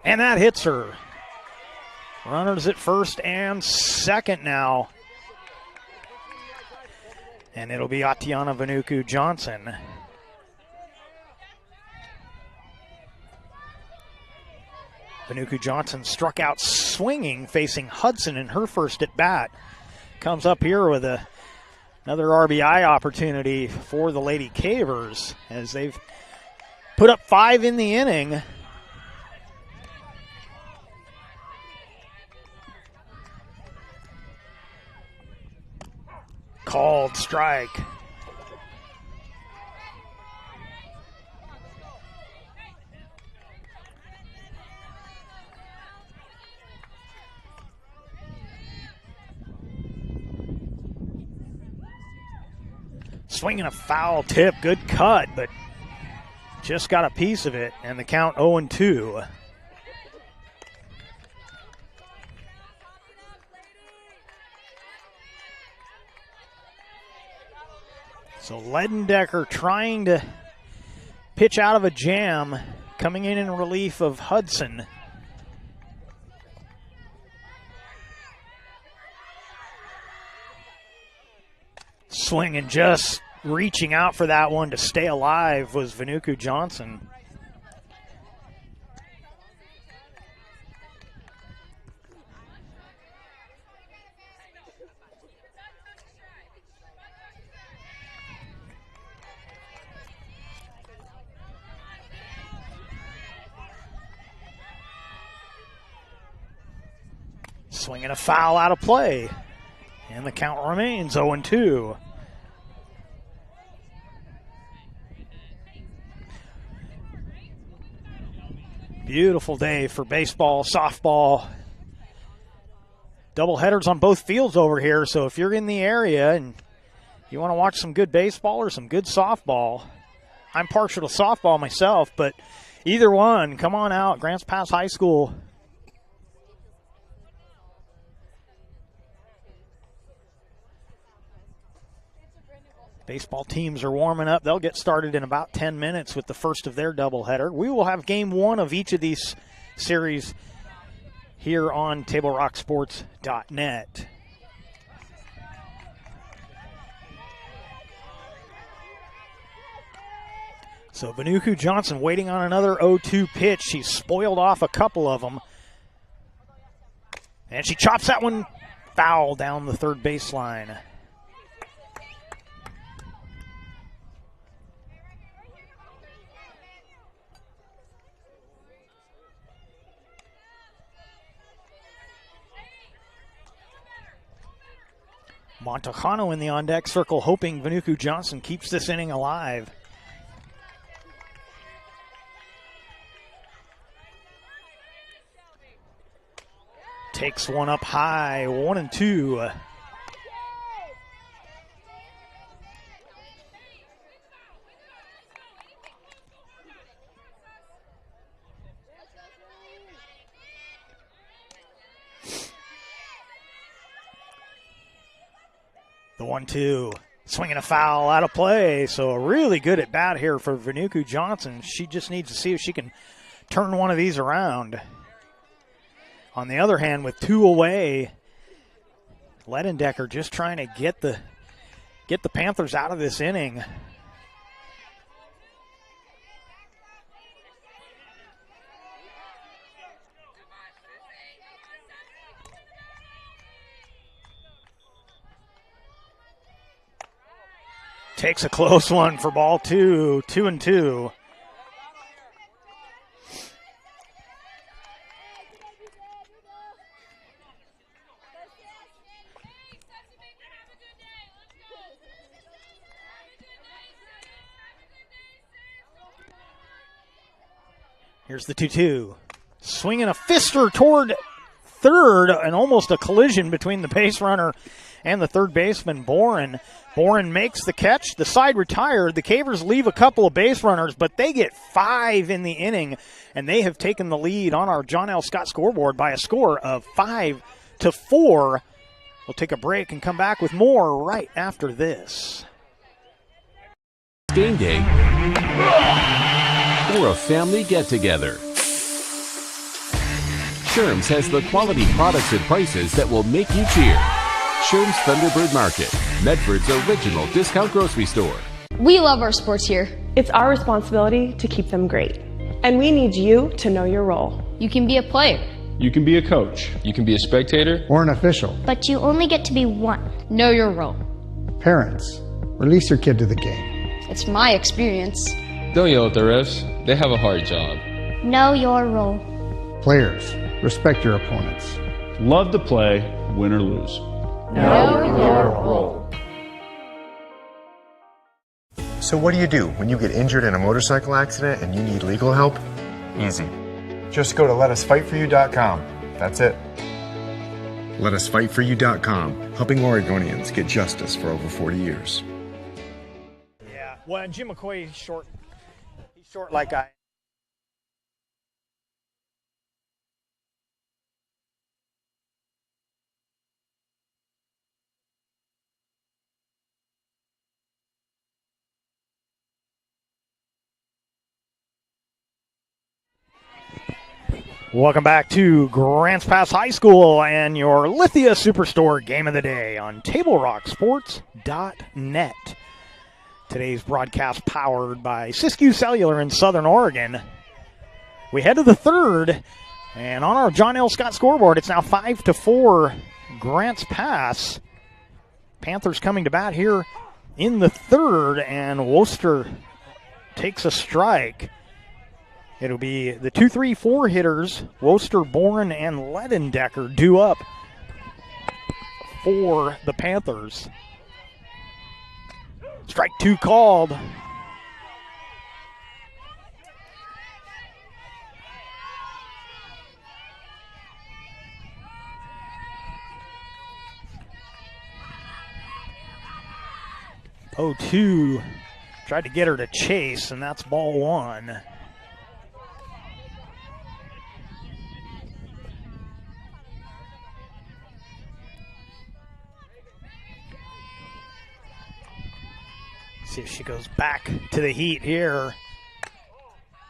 And that hits her. Runners at first and second now. And it'll be Atiana Vanuku Johnson. Vanuku Johnson struck out swinging, facing Hudson in her first at bat. Comes up here with another RBI opportunity for the Lady Cavers as they've put up 5 in the inning. Called strike. Swinging a foul tip, good cut, but just got a piece of it, and the count 0-2. So Ledendecker trying to pitch out of a jam, coming in relief of Hudson. Swing and just reaching out for that one to stay alive was Vanuku Johnson. Swinging a foul out of play, and the count remains 0-2. Beautiful day for baseball, softball. Double headers on both fields over here, so if you're in the area and you want to watch some good baseball or some good softball, I'm partial to softball myself, but either one, come on out, Grants Pass High School. Baseball teams are warming up. They'll get started in about 10 minutes with the first of their doubleheader. We will have game one of each of these series here on TableRockSports.net. So Vanuku Johnson waiting on another 0-2 pitch. She's spoiled off a couple of them. And she chops that one foul down the third baseline. Montejano in the on-deck circle, hoping Vanuku Johnson keeps this inning alive. Takes one up high, 1-2. The 1-2, swinging a foul out of play. So a really good at bat here for Vanuku Johnson. She just needs to see if she can turn one of these around. On the other hand, with 2 away, Ledendecker just trying to get the Panthers out of this inning. Takes a close one for ball 2, 2-2. Here's the 2-2. Swinging a fister toward third, and almost a collision between the base runner and the third baseman, Boren. Boren makes the catch. The side retired. The Cavers leave a couple of base runners, but they get 5 in the inning, and they have taken the lead on our John L. Scott scoreboard by a score of 5-4. We'll take a break and come back with more right after this. Game day or a family get-together. Sherm's has the quality products and prices that will make you cheer. Sherm's Thunderbird Market, Medford's original discount grocery store. We love our sports here. It's our responsibility to keep them great. And we need you to know your role. You can be a player. You can be a coach. You can be a spectator. Or an official. But you only get to be one. Know your role. Parents, release your kid to the game. It's my experience. Don't yell at the refs. They have a hard job. Know your role. Players, respect your opponents. Love to play, win or lose. Know your role. So what do when you get injured in a motorcycle accident and you need legal help? Easy. Just go to letusfightforyou.com. That's it. Letusfightforyou.com, helping Oregonians get justice for over 40 years. Yeah, well, Jim McCoy is short. He's short like I. Welcome back to Grants Pass High School and your Lithia Superstore Game of the Day on TableRockSports.net. Today's broadcast powered by Siskiyou Cellular in Southern Oregon. We head to the third, and on our John L. Scott scoreboard, it's now 5-4 Grants Pass. Panthers coming to bat here in the third, and Worcester takes a strike. It'll be the 2-3-4 hitters, Worcester, Boren, and Ledendecker due up for the Panthers. Strike 2 called. Oh, 2 tried to get her to chase, and that's ball 1. See if she goes back to the heat here.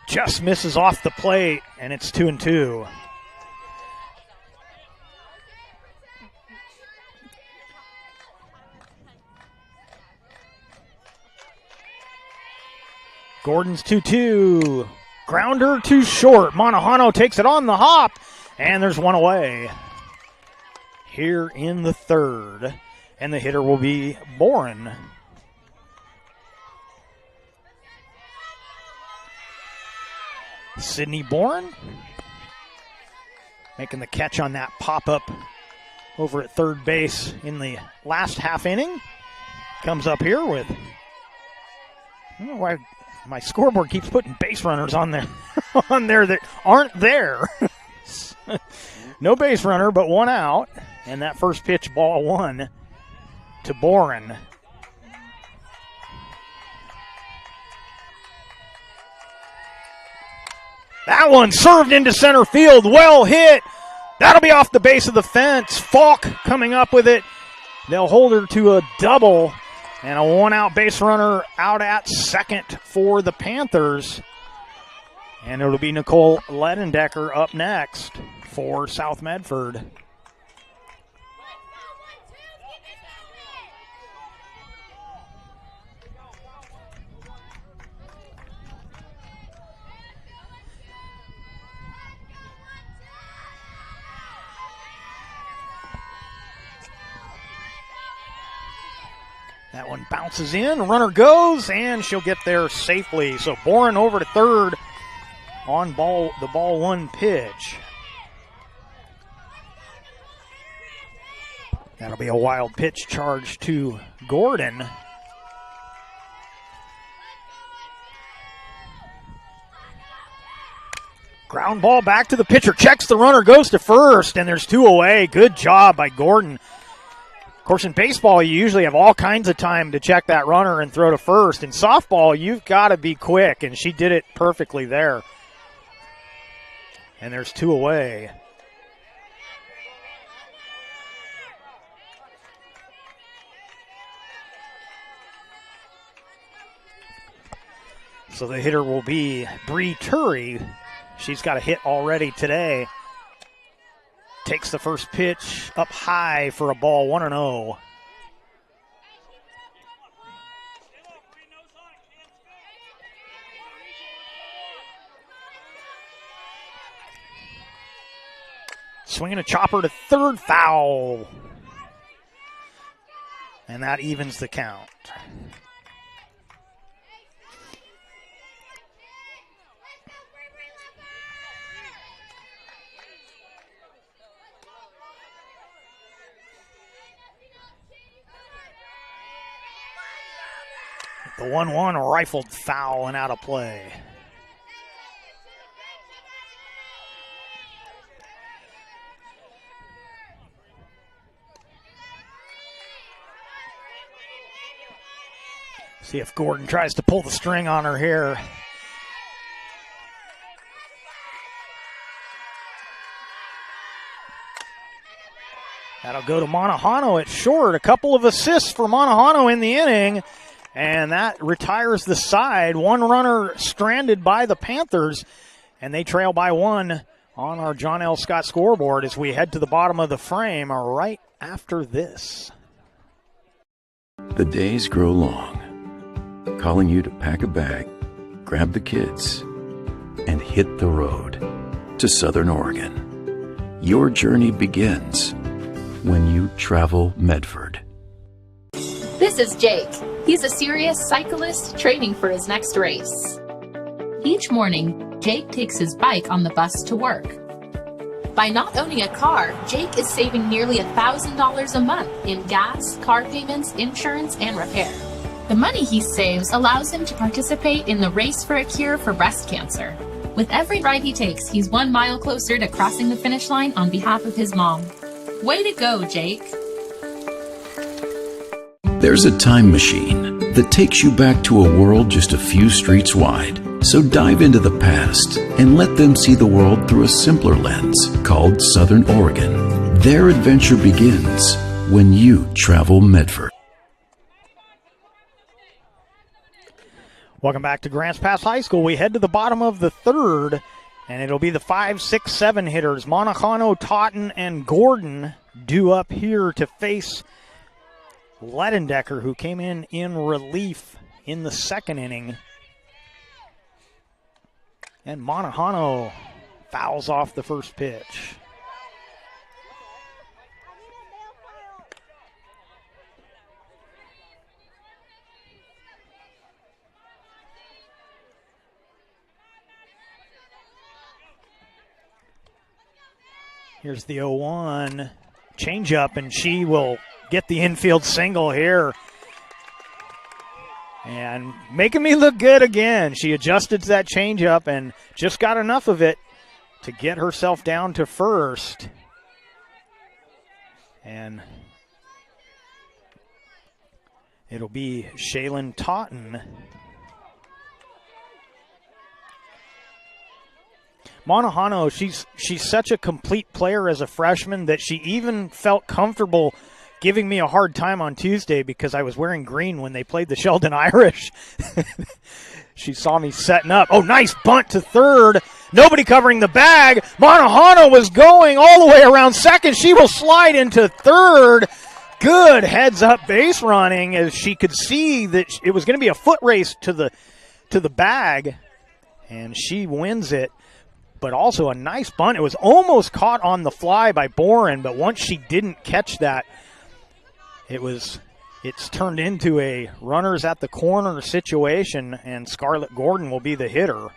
Just misses off the plate, and it's 2-2. Gordon's 2-2. Grounder too short. Monahano takes it on the hop, and there's one away. Here in the third, and the hitter will be Boren. Sydney Boren making the catch on that pop-up over at third base in the last half inning. Comes up here with, I don't know why my scoreboard keeps putting base runners on there that aren't there. No base runner, but one out. And that first pitch, ball 1 to Boren. That one served into center field. Well hit. That'll be off the base of the fence. Falk coming up with it. They'll hold her to a double. And a one-out base runner out at second for the Panthers. And it'll be Nicole Ledendecker up next for South Medford. That one bounces in, runner goes, and she'll get there safely. So Boren over to third on the ball 1 pitch. That'll be a wild pitch charge to Gordon. Ground ball back to the pitcher. Checks the runner, goes to first, and there's 2 away. Good job by Gordon. Of course, in baseball, you usually have all kinds of time to check that runner and throw to first. In softball, you've got to be quick, and she did it perfectly there. And there's 2 away. So the hitter will be Bree Turry. She's got a hit already today. Takes the first pitch up high for a ball, 1-0. Swinging a chopper to third, foul. And that evens the count. The 1-1 rifled foul and out of play. See if Gordon tries to pull the string on her here. That'll go to Monahano at short. A couple of assists for Monahano in the inning. And that retires the side. One runner stranded by the Panthers, and they trail by 1 on our John L. Scott scoreboard as we head to the bottom of the frame right after this. The days grow long, calling you to pack a bag, grab the kids, and hit the road to Southern Oregon. Your journey begins when you travel Medford. This is Jake. He's a serious cyclist training for his next race. Each morning, Jake takes his bike on the bus to work. By not owning a car, Jake is saving nearly $1,000 a month in gas, car payments, insurance, and repair. The money he saves allows him to participate in the Race for a Cure for breast cancer. With every ride he takes, he's 1 mile closer to crossing the finish line on behalf of his mom. Way to go, Jake. There's a time machine that takes you back to a world just a few streets wide. So dive into the past and let them see the world through a simpler lens called Southern Oregon. Their adventure begins when you travel Medford. Welcome back to Grants Pass High School. We head to the bottom of the third, and it'll be the 5, 6, 7 hitters. Monahano, Totten, and Gordon due up here to face Ledendecker, who came in relief in the second inning. And Monahano fouls off the first pitch. Here's the 0-1 changeup, and she will get the infield single here. And making me look good again. She adjusted to that changeup and just got enough of it to get herself down to first. And it'll be Shaylin Totten. Monahano, she's such a complete player as a freshman that she even felt comfortable giving me a hard time on Tuesday because I was wearing green when they played the Sheldon Irish. She saw me setting up. Oh, nice bunt to third. Nobody covering the bag. Monahano was going all the way around second. She will slide into third. Good heads-up base running as she could see that it was going to be a foot race to the bag, and she wins it. But also a nice bunt. It was almost caught on the fly by Boren, but once she didn't catch that, it's turned into a runners at the corner situation, and Scarlett Gordon will be the hitter.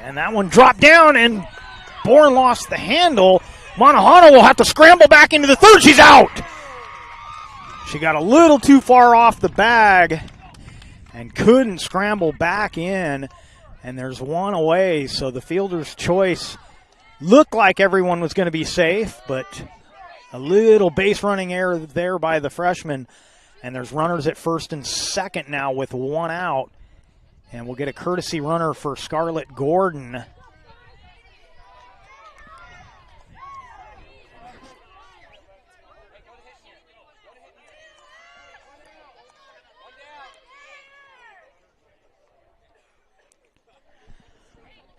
And that one dropped down, and Bourne lost the handle. Monahano will have to scramble back into the third. She's out. She got a little too far off the bag and couldn't scramble back in. And there's one away, so the fielder's choice looked like everyone was going to be safe, but a little base running error there by the freshman. And there's runners at first and second now with one out. And we'll get a courtesy runner for Scarlett Gordon.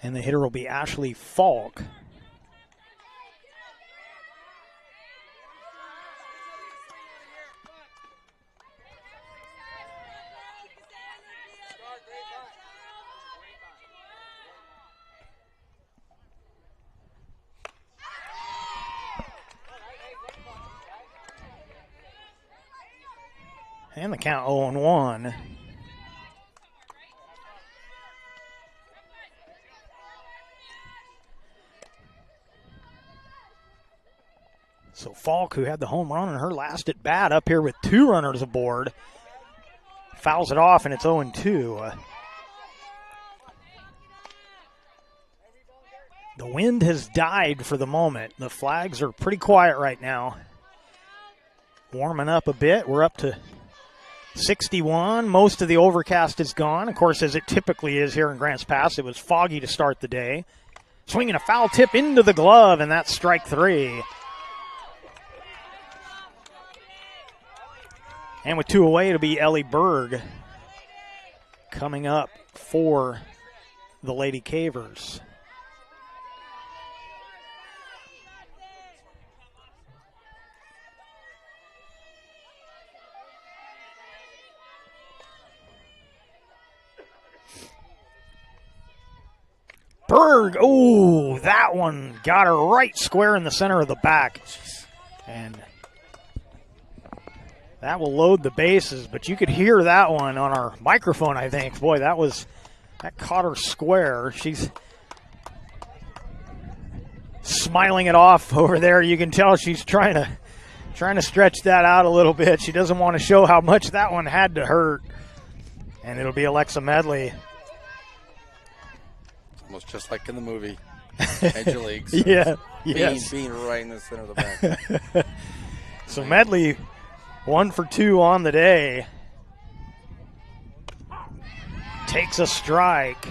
And the hitter will be Ashley Falk. And the count 0-1. So Falk, who had the home run on her last at bat, up here with two runners aboard, fouls it off, and it's 0-2. The wind has died for the moment. The flags are pretty quiet right now. Warming up a bit. We're up to 61. Most of the overcast is gone. Of course, as it typically is here in Grants Pass, it was foggy to start the day. Swinging a foul tip into the glove, and that's strike three. And with two away, it'll be Ellie Berg coming up for the Lady Cavers. Berg, oh, that one got her right square in the center of the back. And that will load the bases, but you could hear that one on our microphone, I think. Boy, that caught her square. She's smiling it off over there. You can tell she's trying to stretch that out a little bit. She doesn't want to show how much that one had to hurt. And it'll be Alexa Medley. Almost just like in the movie, Major Leagues. Yeah, yes. Being right in the center of the back. So Medley, 1 for 2 on the day. Takes a strike.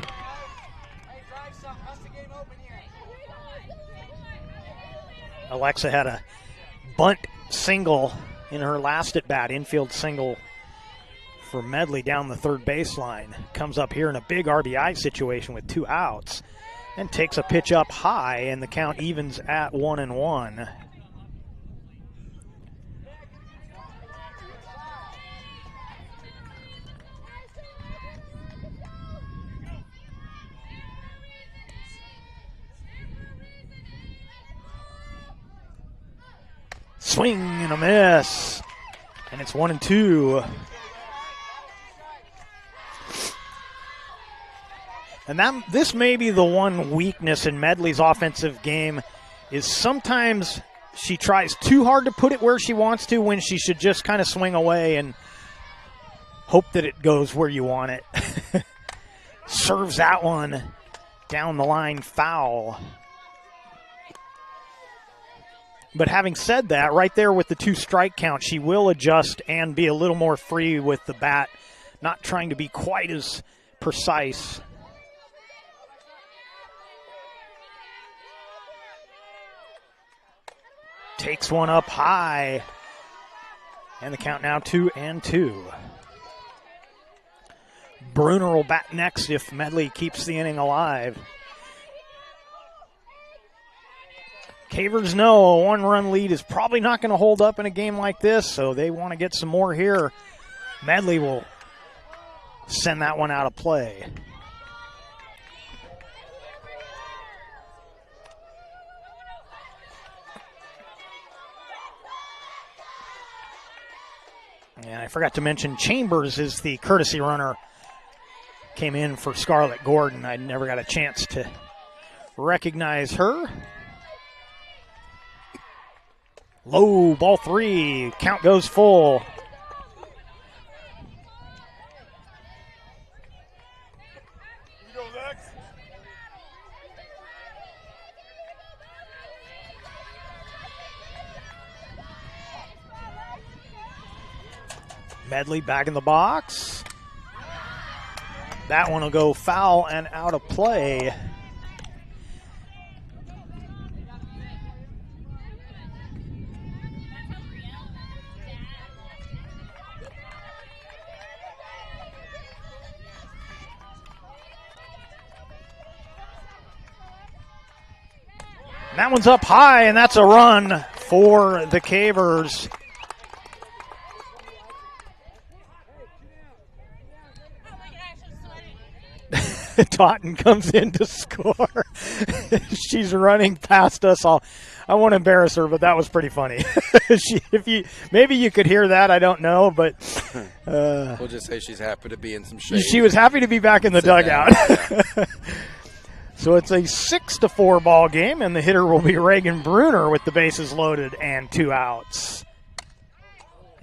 Alexa had a bunt single in her last at bat, infield single for Medley down the third baseline. Comes up here in a big RBI situation with 2 outs and takes a pitch up high, and the count evens at 1-1. Swing and a miss, and it's 1-2. And this may be the one weakness in Medley's offensive game, is sometimes she tries too hard to put it where she wants to when she should just kind of swing away and hope that it goes where you want it. Serves that one down the line foul. But having said that, right there with the 2 strike count, she will adjust and be a little more free with the bat, not trying to be quite as precise. Takes one up high, and the count now 2-2. Bruner will bat next if Medley keeps the inning alive. Cavers know a 1-run lead is probably not going to hold up in a game like this, so they want to get some more here. Medley will send that one out of play. And I forgot to mention Chambers is the courtesy runner. Came in for Scarlett Gordon. I never got a chance to recognize her. Low, ball 3. Count goes full. Medley back in the box. That one will go foul and out of play. That one's up high, and that's a run for the Cavers. Totten comes in to score. She's running past us all. I won't embarrass her, but that was pretty funny. Maybe you could hear that, I don't know, but we'll just say she's happy to be in some shade. She was happy to be back in the dugout. So it's a 6-4 ball game, and the hitter will be Reagan Bruner with the bases loaded and 2 outs.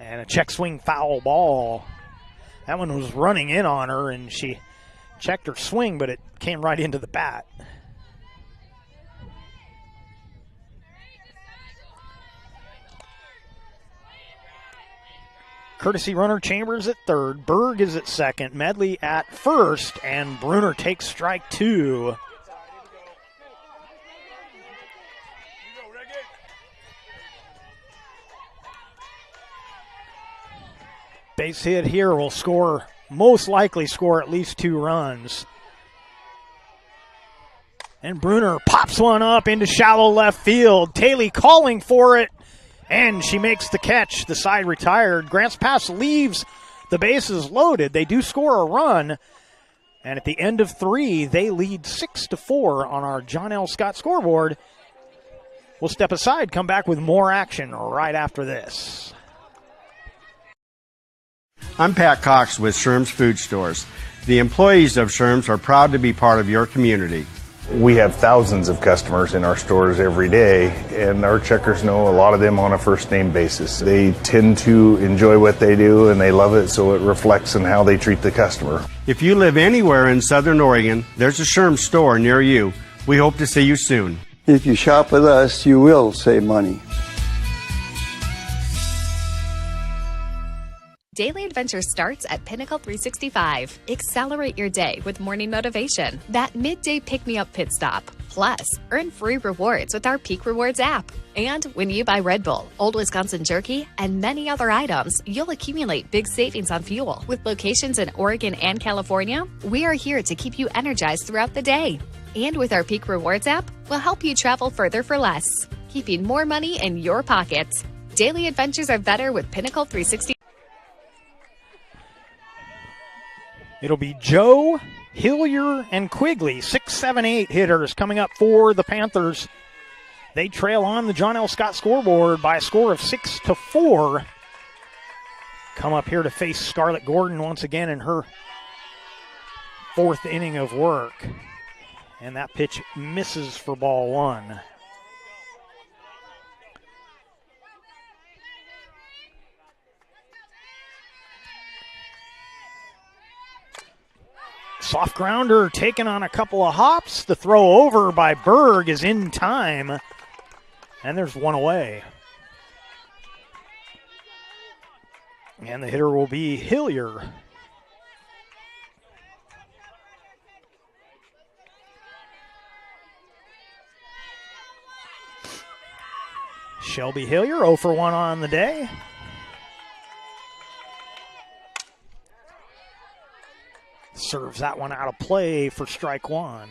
And a check swing foul ball. That one was running in on her, and she checked her swing, but it came right into the bat. Courtesy runner Chambers at third. Berg is at second. Medley at first, and Bruner takes strike 2. Base hit here will most likely score at least 2 runs. And Bruner pops one up into shallow left field. Taylor calling for it, and she makes the catch. The side retired. Grants Pass leaves the bases loaded. They do score a run, and at the end of 3, they lead 6-4 on our John L. Scott scoreboard. We'll step aside, come back with more action right after this. I'm Pat Cox with Sherm's Food Stores. The employees of Sherm's are proud to be part of your community. We have thousands of customers in our stores every day, and our checkers know a lot of them on a first-name basis. They tend to enjoy what they do, and they love it, so it reflects in how they treat the customer. If you live anywhere in Southern Oregon, there's a Sherm's store near you. We hope to see you soon. If you shop with us, you will save money. Daily Adventure starts at Pinnacle 365. Accelerate your day with morning motivation. That midday pick-me-up pit stop. Plus, earn free rewards with our Peak Rewards app. And when you buy Red Bull, Old Wisconsin Jerky, and many other items, you'll accumulate big savings on fuel. With locations in Oregon and California, we are here to keep you energized throughout the day. And with our Peak Rewards app, we'll help you travel further for less, keeping more money in your pockets. Daily adventures are better with Pinnacle 365. It'll be Joe, Hillier, and Quigley, 6, 7, 8 hitters coming up for the Panthers. They trail on the John L. Scott scoreboard by a score of 6-4. Come up here to face Scarlett Gordon once again in her 4th inning of work. And that pitch misses for ball 1. Soft grounder taken on a couple of hops. The throw over by Berg is in time. And there's one away. And the hitter will be Hillier. Shelby Hillier, 0 for 1 on the day. Serves that one out of play for strike 1.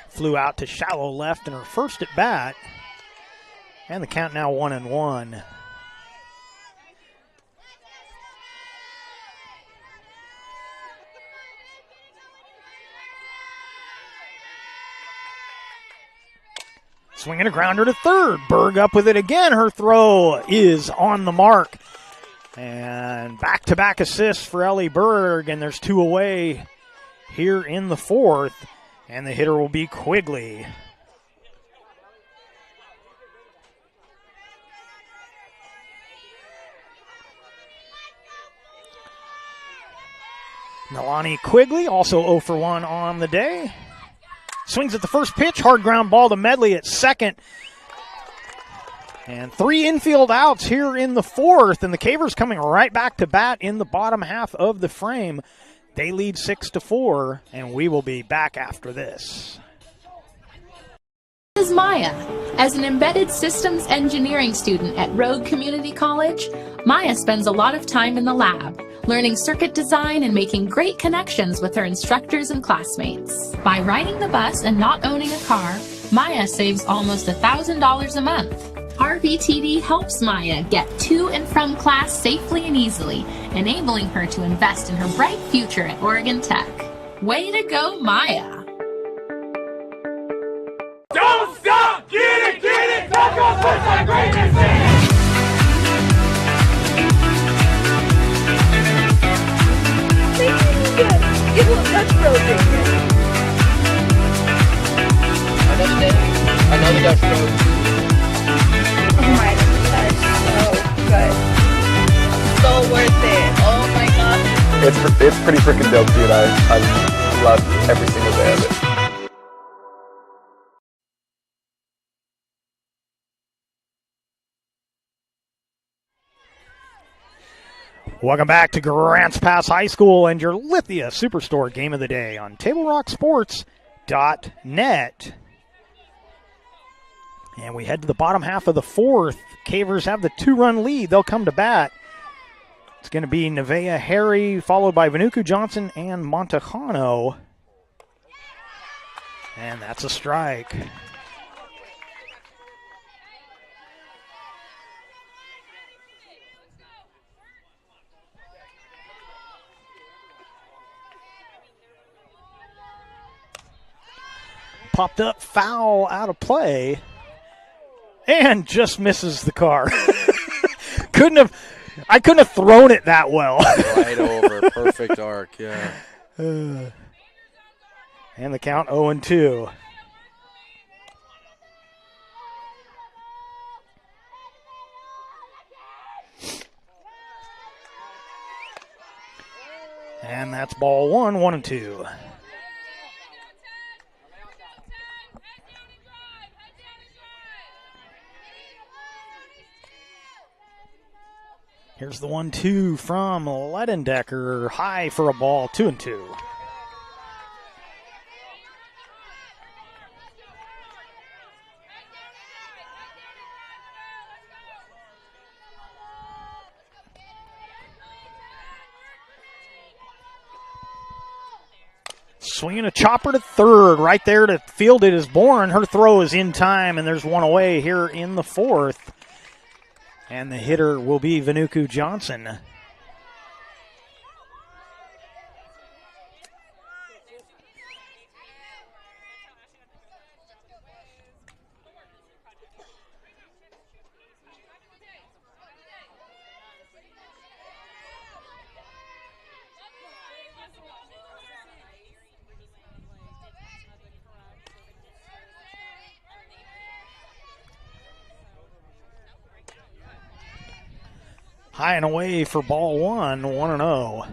Flew out to shallow left in her first at bat. And the count now 1-1. Swinging a grounder to third. Berg up with it again. Her throw is on the mark. And back-to-back assists for Ellie Berg, and there's 2 away here in the 4th. And the hitter will be Quigley. Nalani Quigley, also 0 for 1 on the day. Swings at the first pitch, hard ground ball to Medley at second. And 3 infield outs here in the 4th, and the Cavers coming right back to bat in the bottom half of the frame. They lead 6-4, and we will be back after this. This is Maya. As an embedded systems engineering student at Rogue Community College, Maya spends a lot of time in the lab, learning circuit design and making great connections with her instructors and classmates. By riding the bus and not owning a car, Maya saves almost $1,000 a month. RBTD helps Maya get to and from class safely and easily, enabling her to invest in her bright future at Oregon Tech. Way to go, Maya! Don't stop! Get it! Back off with that greatness Give a little Dutch Bros Another day, another Dutch Bros. Oh my goodness, so good. So worth it. Oh my god. It's pretty freaking dope, dude. I love every single day of it. Welcome back to Grants Pass High School and your Lithia Superstore Game of the Day on TableRockSports.net. And we head to the bottom half of the 4th. Cavers have the 2-run lead. They'll come to bat. It's going to be Nevaeh Harry, followed by Vanuku Johnson and Montejano. And that's a strike. Popped up, foul out of play, and just misses the car. I couldn't have thrown it that well. Right over, perfect arc, yeah. And the count 0-2. And that's ball 1, 1-2. Here's the 1-2 from Ledendecker. High for a ball, 2-2. Swinging a chopper to third. Right there to field it is Bourne. Her throw is in time, and there's one away here in the 4th. And the hitter will be Vanuku Johnson. High and away for ball 1, 1-0.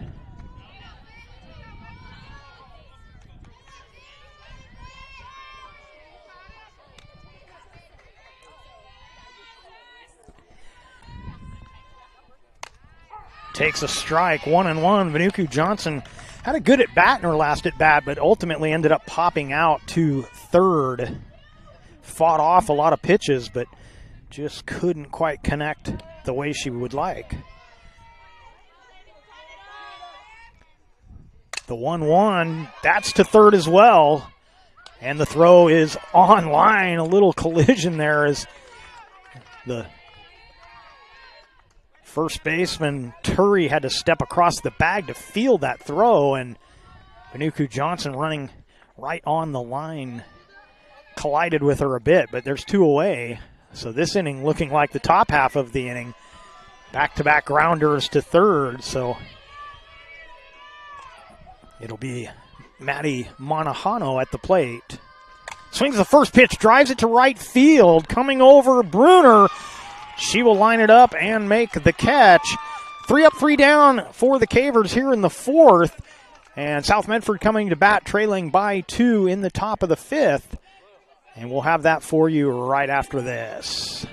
Takes a strike, 1-1. Vanuku Johnson had a good at bat in her last at bat, but ultimately ended up popping out to third. Fought off a lot of pitches, but just couldn't quite connect the way she would like. The 1-1, that's to third as well. And the throw is on line. A little collision there as the first baseman, Turry, had to step across the bag to field that throw. And Vanuku Johnson running right on the line collided with her a bit, but there's 2 away. So this inning looking like the top half of the inning. Back-to-back grounders to third, so it'll be Maddie Monahano at the plate. Swings the first pitch, drives it to right field. Coming over, Bruner. She will line it up and make the catch. 3 up, 3 down for the Cavers here in the 4th. And South Medford coming to bat, trailing by 2 in the top of the 5th. And we'll have that for you right after this.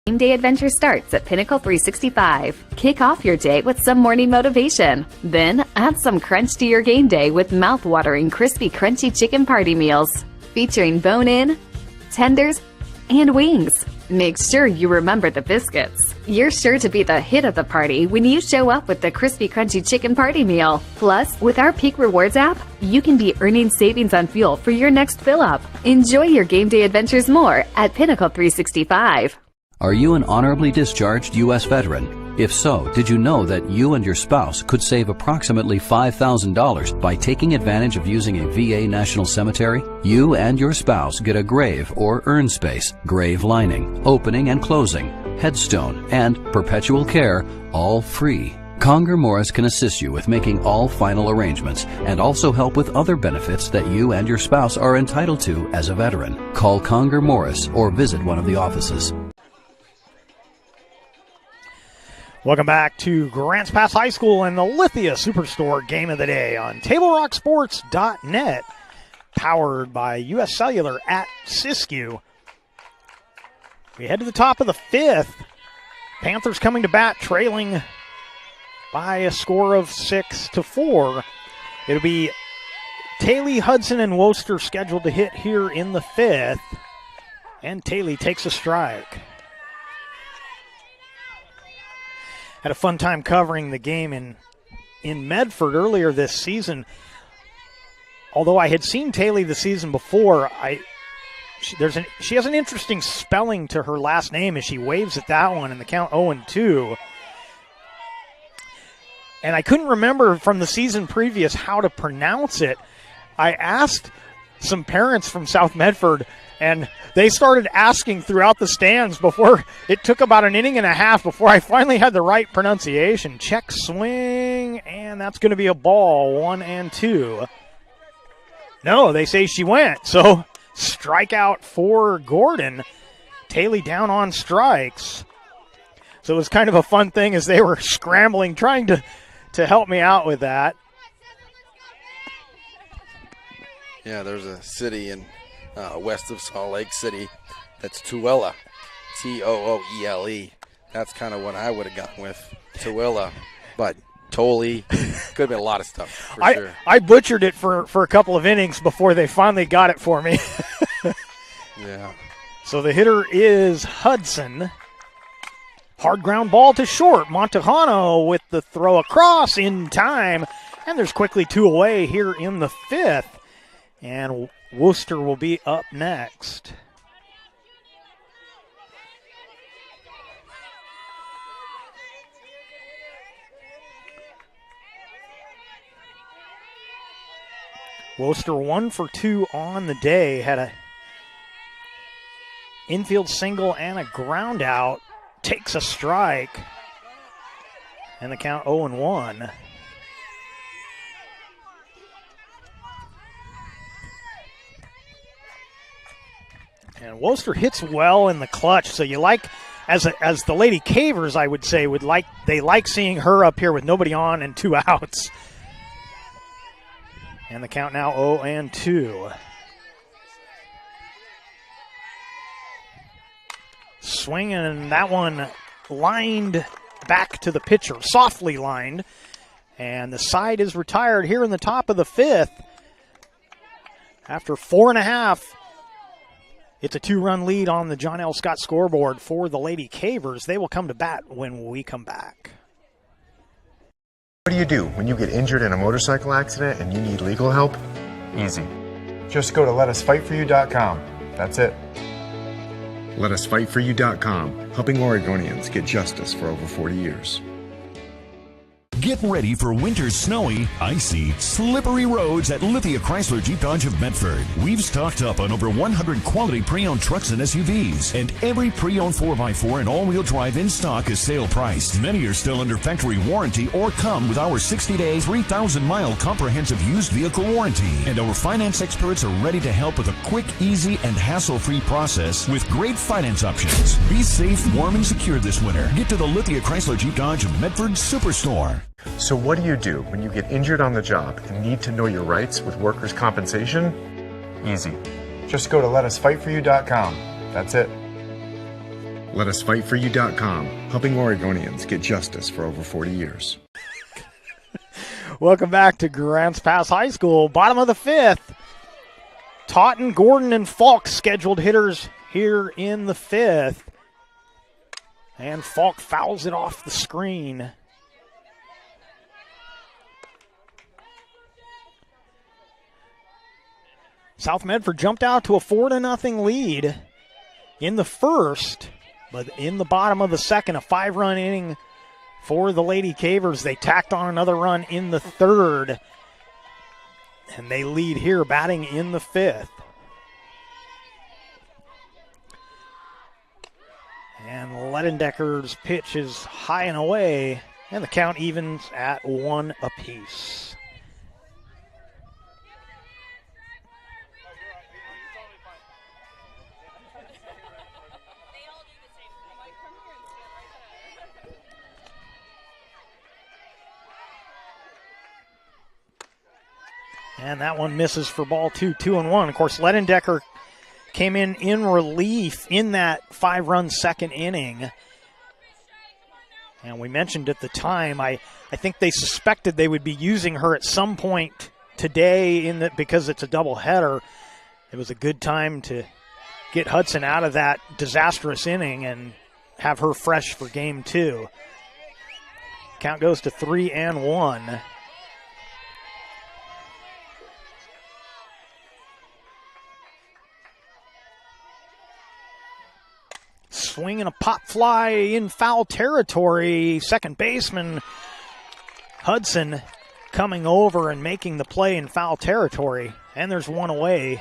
Game day adventure starts at Pinnacle 365. Kick off your day with some morning motivation. Then add some crunch to your game day with mouth-watering crispy crunchy chicken party meals featuring bone-in, tenders, and wings. Make sure you remember the biscuits. You're sure to be the hit of the party when you show up with the crispy crunchy chicken party meal. Plus, with our Peak Rewards app, you can be earning savings on fuel for your next fill-up. Enjoy your game day adventures more at Pinnacle 365. Are you an honorably discharged U.S. veteran? If so, did you know that you and your spouse could save approximately $5,000 by taking advantage of using a VA National Cemetery? You and your spouse get a grave or urn space, grave lining, opening and closing, headstone, and perpetual care, all free. Conger Morris can assist you with making all final arrangements and also help with other benefits that you and your spouse are entitled to as a veteran. Call Conger Morris or visit one of the offices. Welcome back to Grants Pass High School and the Lithia Superstore Game of the Day on TableRockSports.net, powered by U.S. Cellular at Siskiyou. We head to the top of the 5th. Panthers coming to bat, trailing by a score of 6-4. It'll be Taylor, Hudson, and Worcester scheduled to hit here in the 5th. And Taylor takes a strike. Had a fun time covering the game in Medford earlier this season. Although I had seen Taylor the season before, she has an interesting spelling to her last name as she waves at that one in the count 0-2. And I couldn't remember from the season previous how to pronounce it. I asked some parents from South Medford, and they started asking throughout the stands before it took about an inning and a half before I finally had the right pronunciation. Check swing, and that's going to be a ball, 1-2. No, they say she went. So strikeout for Gordon. Taylor down on strikes. So it was kind of a fun thing as they were scrambling, trying to help me out with that. Yeah, there's a city in west of Salt Lake City that's Tooele, Tooele. That's kind of what I would have gone with, Tooele. But Tolly, could have been a lot of stuff, for sure. I butchered it for a couple of innings before they finally got it for me. Yeah. So the hitter is Hudson. Hard ground ball to short. Montejano with the throw across in time. And there's quickly 2 away here in the 5th. And Worcester will be up next. Worcester 1 for 2 on the day. Had a infield single and a ground out. Takes a strike. And the count 0-1. And Worcester hits well in the clutch, so you like, as the Lady Cavers, I would say, they like seeing her up here with nobody on and 2 outs. And the count now 0-2. Swing, and that one lined back to the pitcher, softly lined. And the side is retired here in the top of the 5th. After 4.5. It's a 2-run lead on the John L. Scott scoreboard for the Lady Cavers. They will come to bat when we come back. What do you do when you get injured in a motorcycle accident and you need legal help? Easy. Just go to letusfightforyou.com. That's it. Letusfightforyou.com, helping Oregonians get justice for over 40 years. Get ready for winter's snowy, icy, slippery roads at Lithia Chrysler Jeep Dodge of Medford. We've stocked up on over 100 quality pre-owned trucks and SUVs, and every pre-owned 4x4 and all-wheel drive in stock is sale priced. Many are still under factory warranty or come with our 60-day, 3,000-mile comprehensive used vehicle warranty. And our finance experts are ready to help with a quick, easy, and hassle-free process with great finance options. Be safe, warm, and secure this winter. Get to the Lithia Chrysler Jeep Dodge of Medford Superstore. So what do you do when you get injured on the job and need to know your rights with workers' compensation? Easy. Just go to letusfightforyou.com. That's it. Letusfightforyou.com, helping Oregonians get justice for over 40 years. Welcome back to Grants Pass High School. Bottom of the fifth. Totten, Gordon, and Falk scheduled hitters here in the fifth. And Falk fouls it off the screen. South Medford jumped out to a 4-0 lead in the first, but in the bottom of the second, a 5-run inning for the Lady Cavers. They tacked on another run in the third, and they lead here batting in the fifth. And Ledendecker's pitch is high and away, and the count evens at 1 apiece. And that one misses for ball 2, 2-1. Of course, Ledendecker came in relief in that 5-run second inning. And we mentioned at the time, I think they suspected they would be using her at some point today because it's a doubleheader. It was a good time to get Hudson out of that disastrous inning and have her fresh for game 2. Count goes to 3-1. Swing and a pop fly in foul territory. Second baseman Hudson coming over and making the play in foul territory. And there's one away.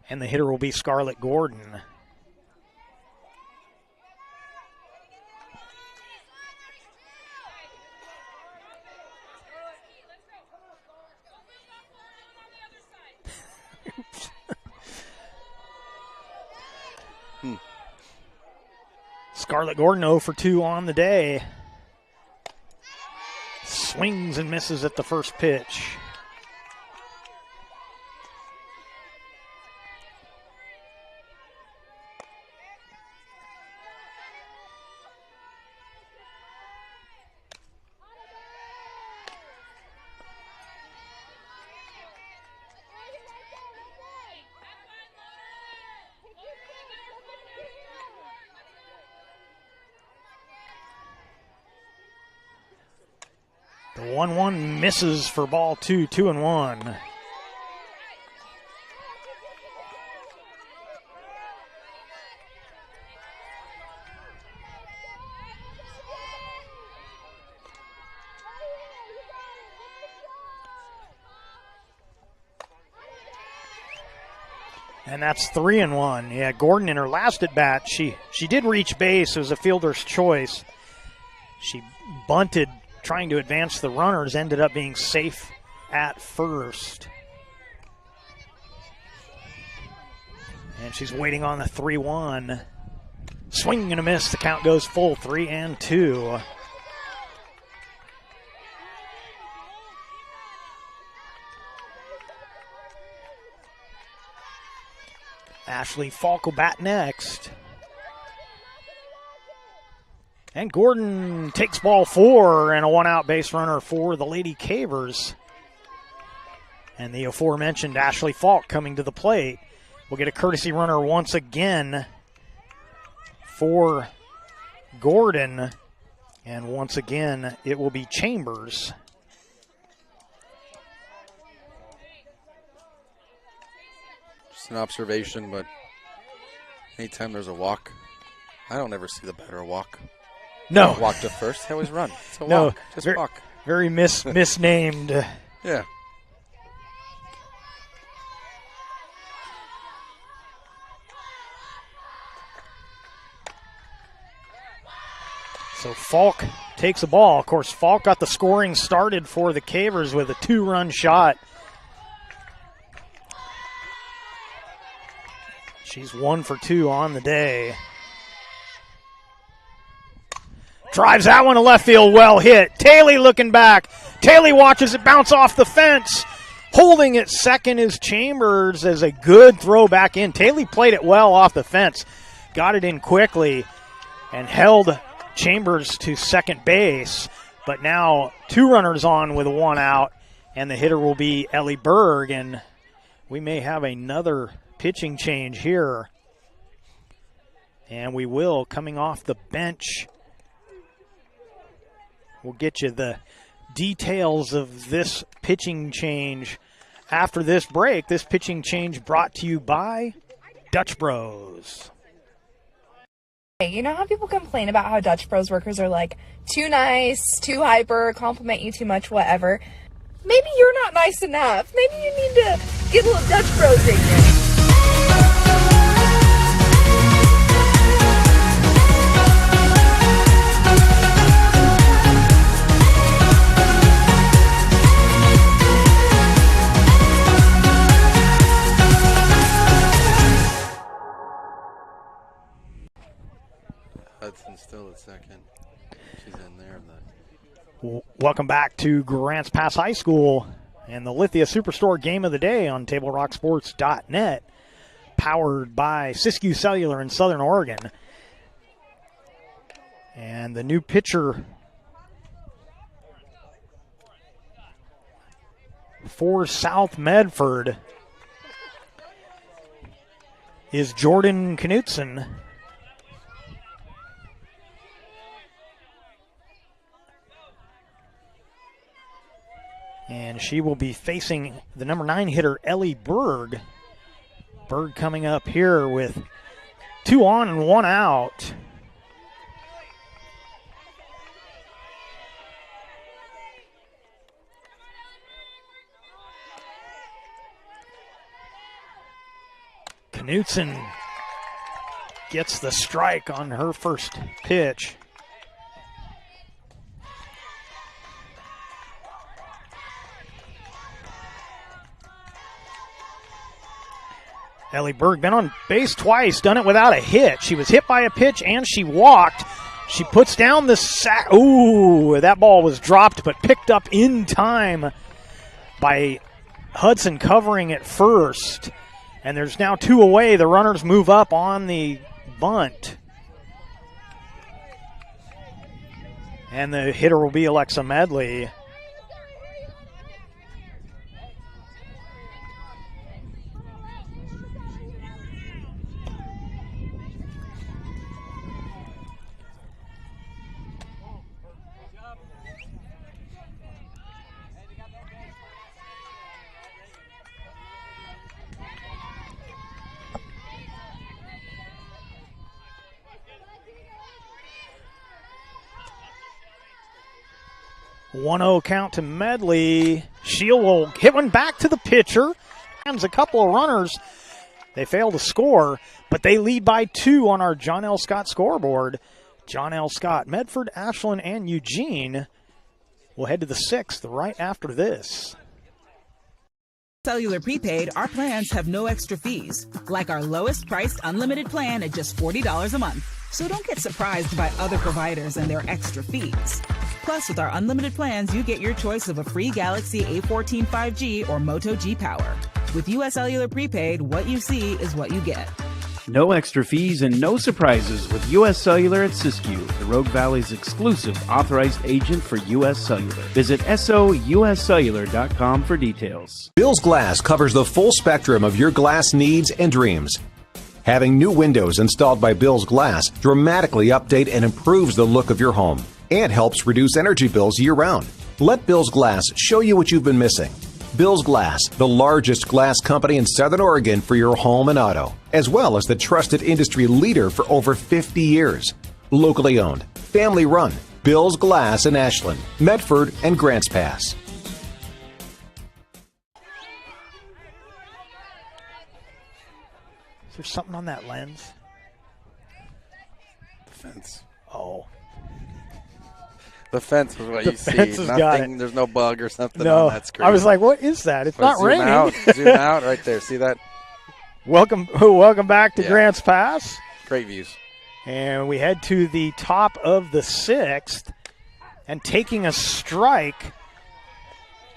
And the hitter will be Scarlett Gordon. Scarlett Gordon 0 for 2 on the day. Swings and misses at the first pitch. The 1-1 misses for ball 2, 2-1. And that's 3-1. Yeah, Gordon in her last at bat, she did reach base. It was a fielder's choice. She bunted, trying to advance the runners, ended up being safe at first. And she's waiting on the 3-1. Swing and a miss. The count goes full, 3-2. Ashley Falk will bat next. And Gordon takes ball 4 and a 1-out base runner for the Lady Cavers. And the aforementioned Ashley Falk coming to the plate. We'll get a courtesy runner once again for Gordon. And once again, it will be Chambers. Just an observation, but anytime there's a walk, I don't ever see the batter walk. No. Walk to first. He always run. So No. walk. Just walk. Very misnamed. Yeah. So Falk takes the ball. Of course, Falk got the scoring started for the Cavers with a 2-run shot. She's 1 for 2 on the day. Drives that one to left field, well hit. Taylor looking back. Taylor watches it bounce off the fence. Holding it second is Chambers as a good throw back in. Taylor played it well off the fence. Got it in quickly and held Chambers to second base. But now 2 runners on with 1 out, and the hitter will be Ellie Berg. And we may have another pitching change here. And we will, coming off the bench. We'll get you the details of this pitching change after this break. This pitching change brought to you by Dutch Bros. Hey, you know how people complain about how Dutch Bros workers are like too nice, too hyper, compliment you too much, whatever? Maybe you're not nice enough. Maybe you need to get a little Dutch Bros in here. Hudson's still at second. She's in there. Welcome back to Grants Pass High School and the Lithia Superstore Game of the Day on TableRockSports.net, powered by Siskiyou Cellular in Southern Oregon. And the new pitcher for South Medford is Jordan Knutson. And she will be facing the number 9 hitter, Ellie Berg. Berg coming up here with 2 on and 1 out. Knutson gets the strike on her first pitch. Ellie Berg been on base twice, done it without a hit. She was hit by a pitch and she walked. She puts down the sack. Ooh, that ball was dropped but picked up in time by Hudson covering it first. And there's now 2 away. The runners move up on the bunt. And the hitter will be Alexa Medley. One-0 count to Medley. Shield will hit one back to the pitcher. Hands a couple of runners. They fail to score, but they lead by 2 on our John L. Scott scoreboard. John L. Scott, Medford, Ashland, and Eugene will head to the 6th right after this. Cellular Prepaid, our plans have no extra fees, like our lowest priced unlimited plan at just $40 a month. So don't get surprised by other providers and their extra fees. Plus, with our unlimited plans, you get your choice of a free Galaxy A14 5G or Moto G Power. With US Cellular Prepaid, what you see is what you get. No extra fees and no surprises with US Cellular at Siskiyou, the Rogue Valley's exclusive authorized agent for US Cellular. Visit souscellular.com for details. Bill's Glass covers the full spectrum of your glass needs and dreams. Having new windows installed by Bill's Glass dramatically update and improves the look of your home and helps reduce energy bills year-round. Let Bill's Glass show you what you've been missing. Bill's Glass, the largest glass company in Southern Oregon for your home and auto, as well as the trusted industry leader for over 50 years. Locally owned, family run. Bill's Glass in Ashland, Medford, and Grants Pass. Is there something on that lens? The fence. Oh. The fence is what The you see. fence has got Nothing. it. There's no bug or something No, on that screen. I was like, what is that? It's not zoom raining. Out, zoom out right there. See that? Welcome back to Grants Pass. Great views. And we head to the top of the 6th. And taking a strike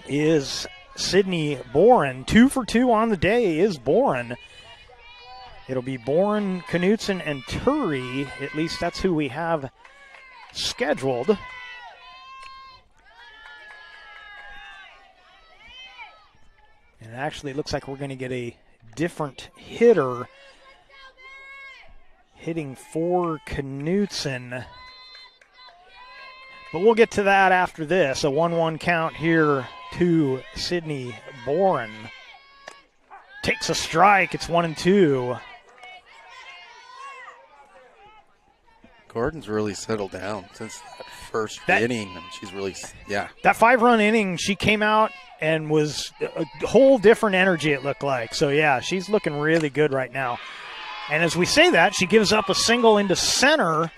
is Sydney Boren. 2 for 2 on the day is Boren. It'll be Boren, Knutson, and Turry. At least that's who we have scheduled. And it actually looks like we're going to get a different hitter hitting for Knutson. But we'll get to that after this. A 1-1 count here to Sydney Boren. Takes a strike. It's 1-2. Gordon's really settled down since that first inning. She's really, That 5-run inning, she came out and was a whole different energy, it looked like. So, yeah, she's looking really good right now. And as we say that, she gives up a single into center.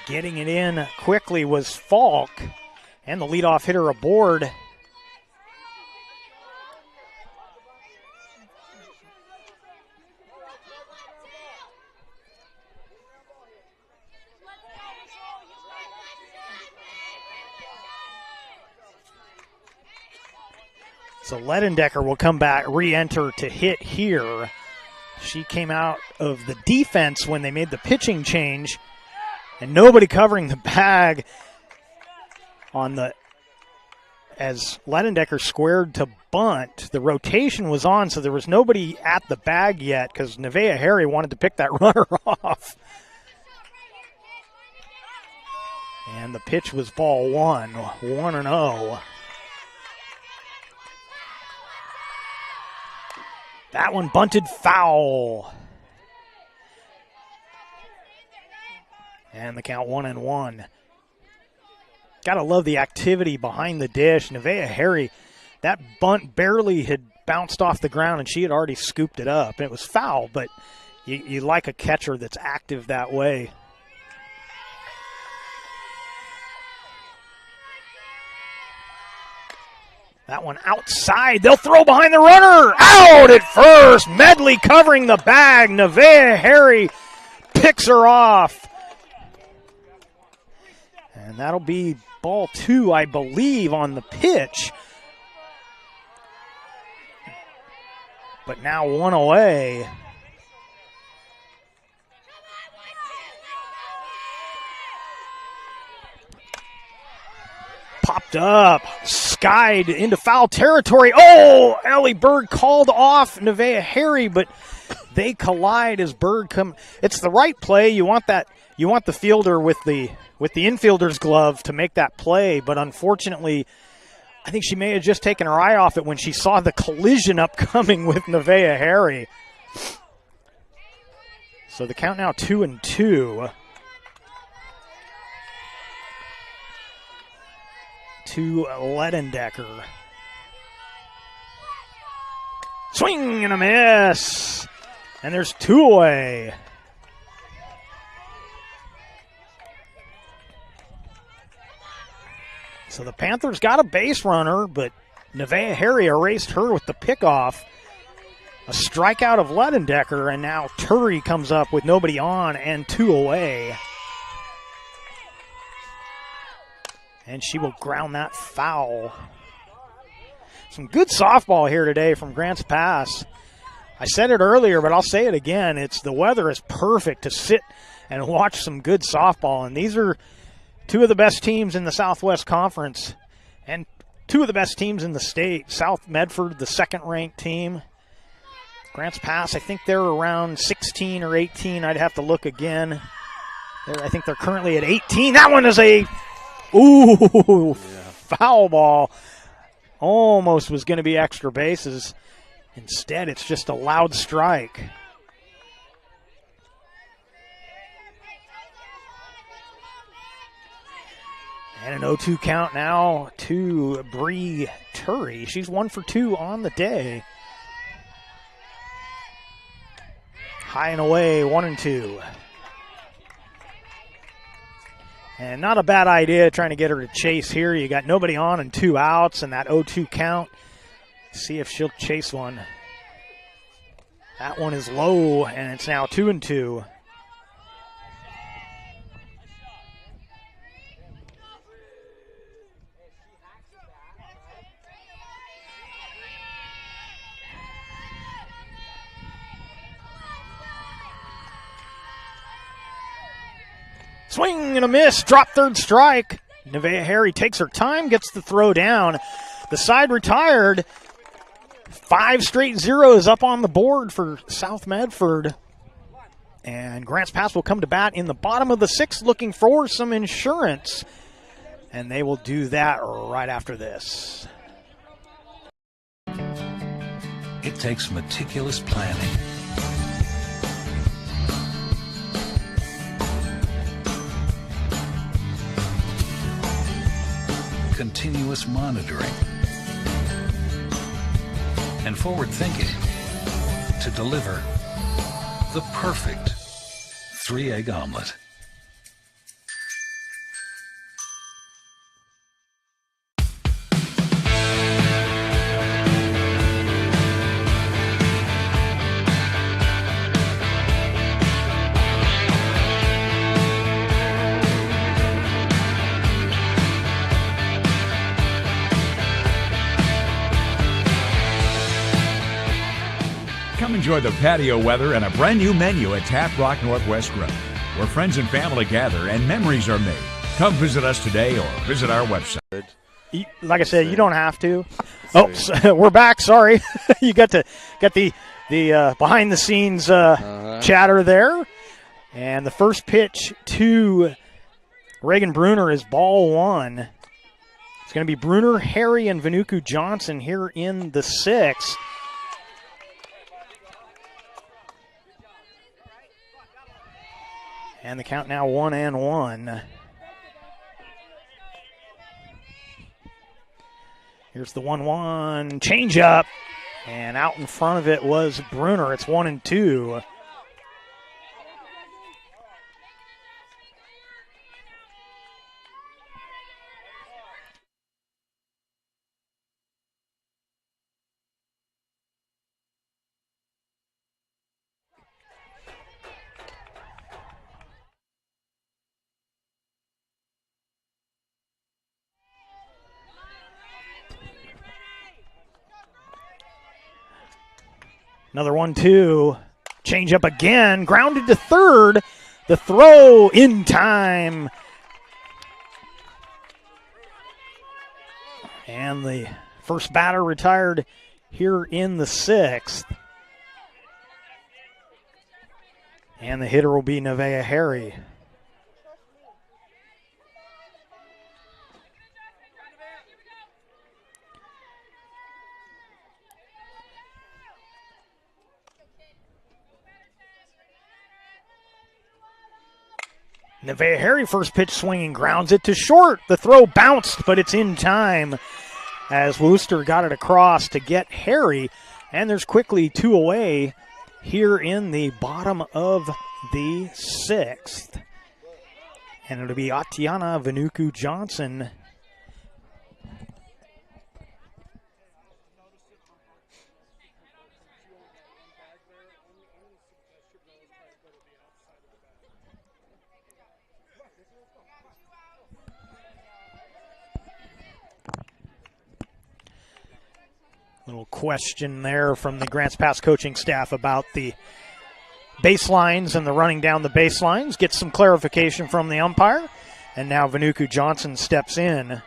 Getting it in quickly was Falk, and the leadoff hitter aboard. So Ledendecker will come back, re-enter to hit here. She came out of the defense when they made the pitching change. And nobody covering the bag as Ledendecker squared to bunt. The rotation was on, so there was nobody at the bag yet because Nevaeh Harry wanted to pick that runner off. And the pitch was ball 1-0. That one bunted foul. And the count 1-1. Gotta love the activity behind the dish. Nevaeh Harry, that bunt barely had bounced off the ground and she had already scooped it up. It was foul, but you like a catcher that's active that way. That one outside. They'll throw behind the runner. Out at first. Medley covering the bag. Nevaeh Harry picks her off. And that'll be ball 2, I believe, on the pitch. But now 1 away. Popped up, skied into foul territory. Oh, Ellie Bird called off Nevaeh Harry, but they collide as Bird come. It's the right play. You want that. You want the fielder with the infielder's glove to make that play, but unfortunately, I think she may have just taken her eye off it when she saw the collision upcoming with Nevaeh Harry. So the count now 2-2. To Ledendecker. Swing and a miss. And there's 2 away. So the Panthers got a base runner, but Nevaeh Harry erased her with the pickoff. A strikeout of Ledendecker, and now Turry comes up with nobody on and 2 away. And she will ground that foul. Some good softball here today from Grants Pass. I said it earlier, but I'll say it again. The weather is perfect to sit and watch some good softball. And these are 2 of the best teams in the Southwest Conference and 2 of the best teams in the state. South Medford, the second-ranked team. Grants Pass, I think they're around 16 or 18. I'd have to look again. I think they're currently at 18. That one is a foul ball. Almost was going to be extra bases. Instead, it's just a loud strike. And an 0-2 count now to Bree Turry. She's 1 for 2 on the day. High and away, 1-2. And not a bad idea trying to get her to chase here. You got nobody on and 2 outs, and that 0-2 count. See if she'll chase one. That one is low, and it's now 2-2. Swing and a miss, drop third strike. Nevaeh Harry takes her time, gets the throw down. The side retired. 5 straight zeros up on the board for South Medford. And Grants Pass will come to bat in the bottom of the 6th looking for some insurance. And they will do that right after this. It takes meticulous planning, continuous monitoring, and forward thinking to deliver the perfect 3-egg omelet. Come enjoy the patio weather and a brand new menu at Tap Rock Northwest Grill, where friends and family gather and memories are made. Come visit us today or visit our website. Like I said, you don't have to. Oh, so we're back. Sorry, you got the behind the scenes chatter there, and the first pitch to Reagan Bruner is ball 1. It's going to be Bruner, Harry, and Vanuku Johnson here in the 6th. And the count now 1-1. Here's the 1-1 changeup. And out in front of it was Bruner. It's 1-2. Another 1-2. Change up again. Grounded to third. The throw in time. And the first batter retired here in the 6th. And the hitter will be Nevaeh Harry. Nevaeh Harry, first pitch swinging, grounds it to short. The throw bounced, but it's in time as Wooster got it across to get Harry. And there's quickly 2 away here in the bottom of the 6th. And it'll be Atiana Vanuku Johnson. Little question there from the Grants Pass coaching staff about the baselines and the running down the baselines. Get some clarification from the umpire. And now Vanuku Johnson steps in.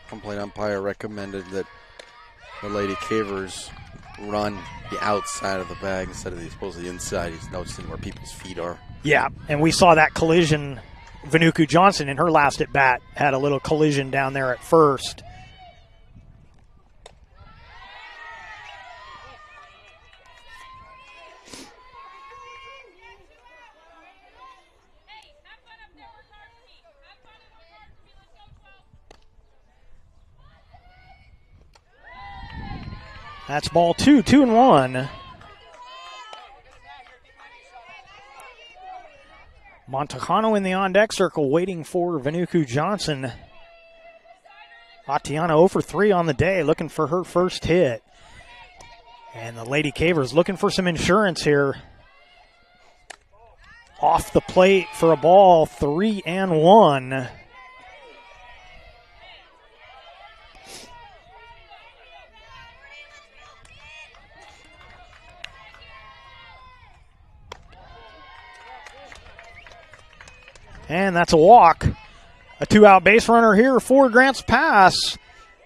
Complaint umpire recommended that the Lady Cavers run the outside of the bag instead of the inside. He's noticing where people's feet are. Yeah, and we saw that collision. Vanuku Johnson in her last at bat had a little collision down there at first. That's ball 2, 2-1. Montejano in the on-deck circle waiting for Vanuku Johnson. Tatiana 0 for 3 on the day, looking for her first hit. And the Lady Cavers looking for some insurance here. Off the plate for a ball, 3-1. And that's a walk. A 2-out base runner here for Grants Pass.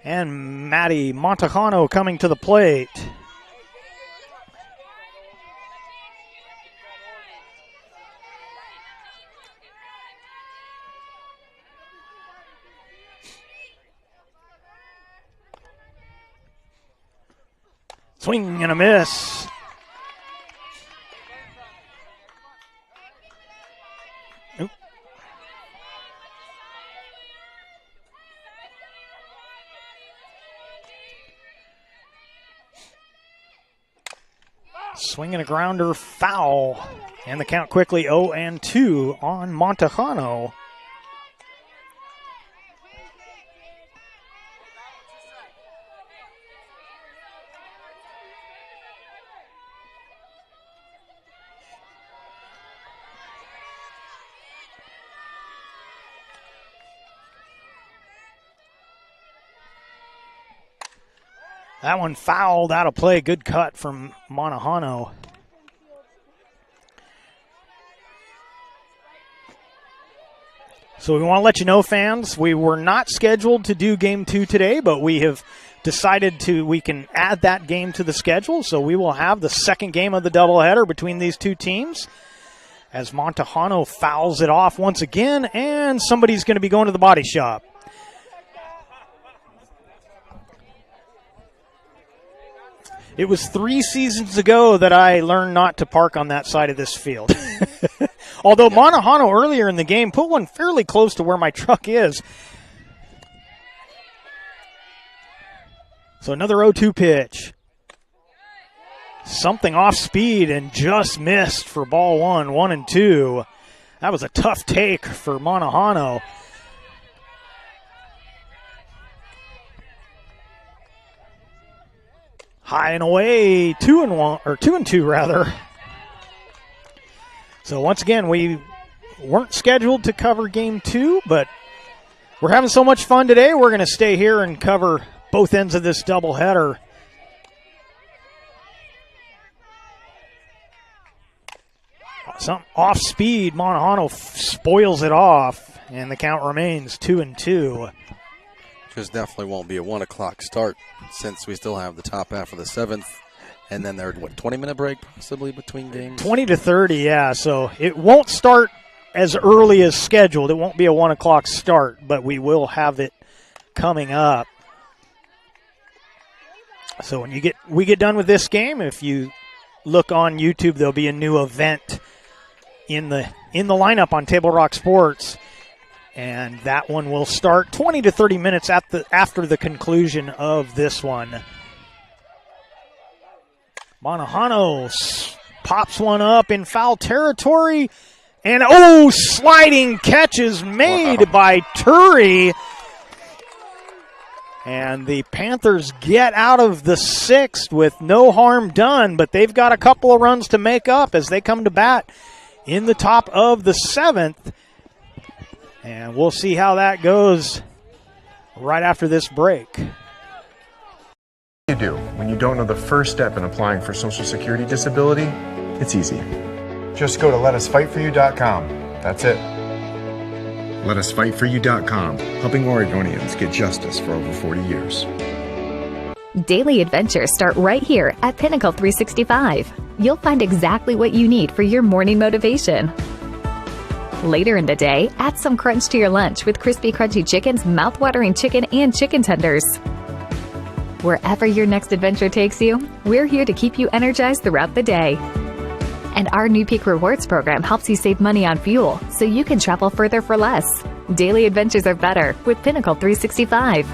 And Maddie Montejano coming to the plate. Swing and a miss. Oop. Swinging a grounder, foul. And the count quickly 0-2 on Montejano. That one fouled out of play. Good cut from Montejano. So we want to let you know, fans, we were not scheduled to do Game 2 today, but we have decided we can add that game to the schedule. So we will have the second game of the doubleheader between these two teams as Montejano fouls it off once again, and somebody's going to be going to the body shop. It was 3 seasons ago that I learned not to park on that side of this field. Although Montejano earlier in the game put one fairly close to where my truck is. So another 0-2 pitch. Something off speed and just missed for ball 1, 1-2. That was a tough take for Montejano. High and away, 2-1 or 2-2 rather. So once again, we weren't scheduled to cover Game 2, but we're having so much fun today. We're going to stay here and cover both ends of this doubleheader. Some off speed, Montejano spoils it off, and the count remains 2-2. This definitely won't be a 1 o'clock start since we still have the top half of the 7th. And then there's, 20-minute break possibly between games? 20 to 30, yeah. So it won't start as early as scheduled. It won't be a 1 o'clock start, but we will have it coming up. So when we get done with this game, if you look on YouTube, there'll be a new event in the lineup on Table Rock Sports. And that one will start 20 to 30 minutes after the conclusion of this one. Montejano pops one up in foul territory. And, sliding catches made by Turi. And the Panthers get out of the 6th with no harm done, but they've got a couple of runs to make up as they come to bat in the top of the 7th. And we'll see how that goes right after this break. What do you do when you don't know the first step in applying for Social Security disability? It's easy. Just go to letusfightforyou.com. That's it. Letusfightforyou.com, helping Oregonians get justice for over 40 years. Daily adventures start right here at Pinnacle 365. You'll find exactly what you need for your morning motivation. Later in the day, add some crunch to your lunch with Crispy Crunchy Chicken's mouth-watering chicken and chicken tenders. Wherever your next adventure takes you, we're here to keep you energized throughout the day. And our new Peak Rewards program helps you save money on fuel so you can travel further for less. Daily adventures are better with Pinnacle 365.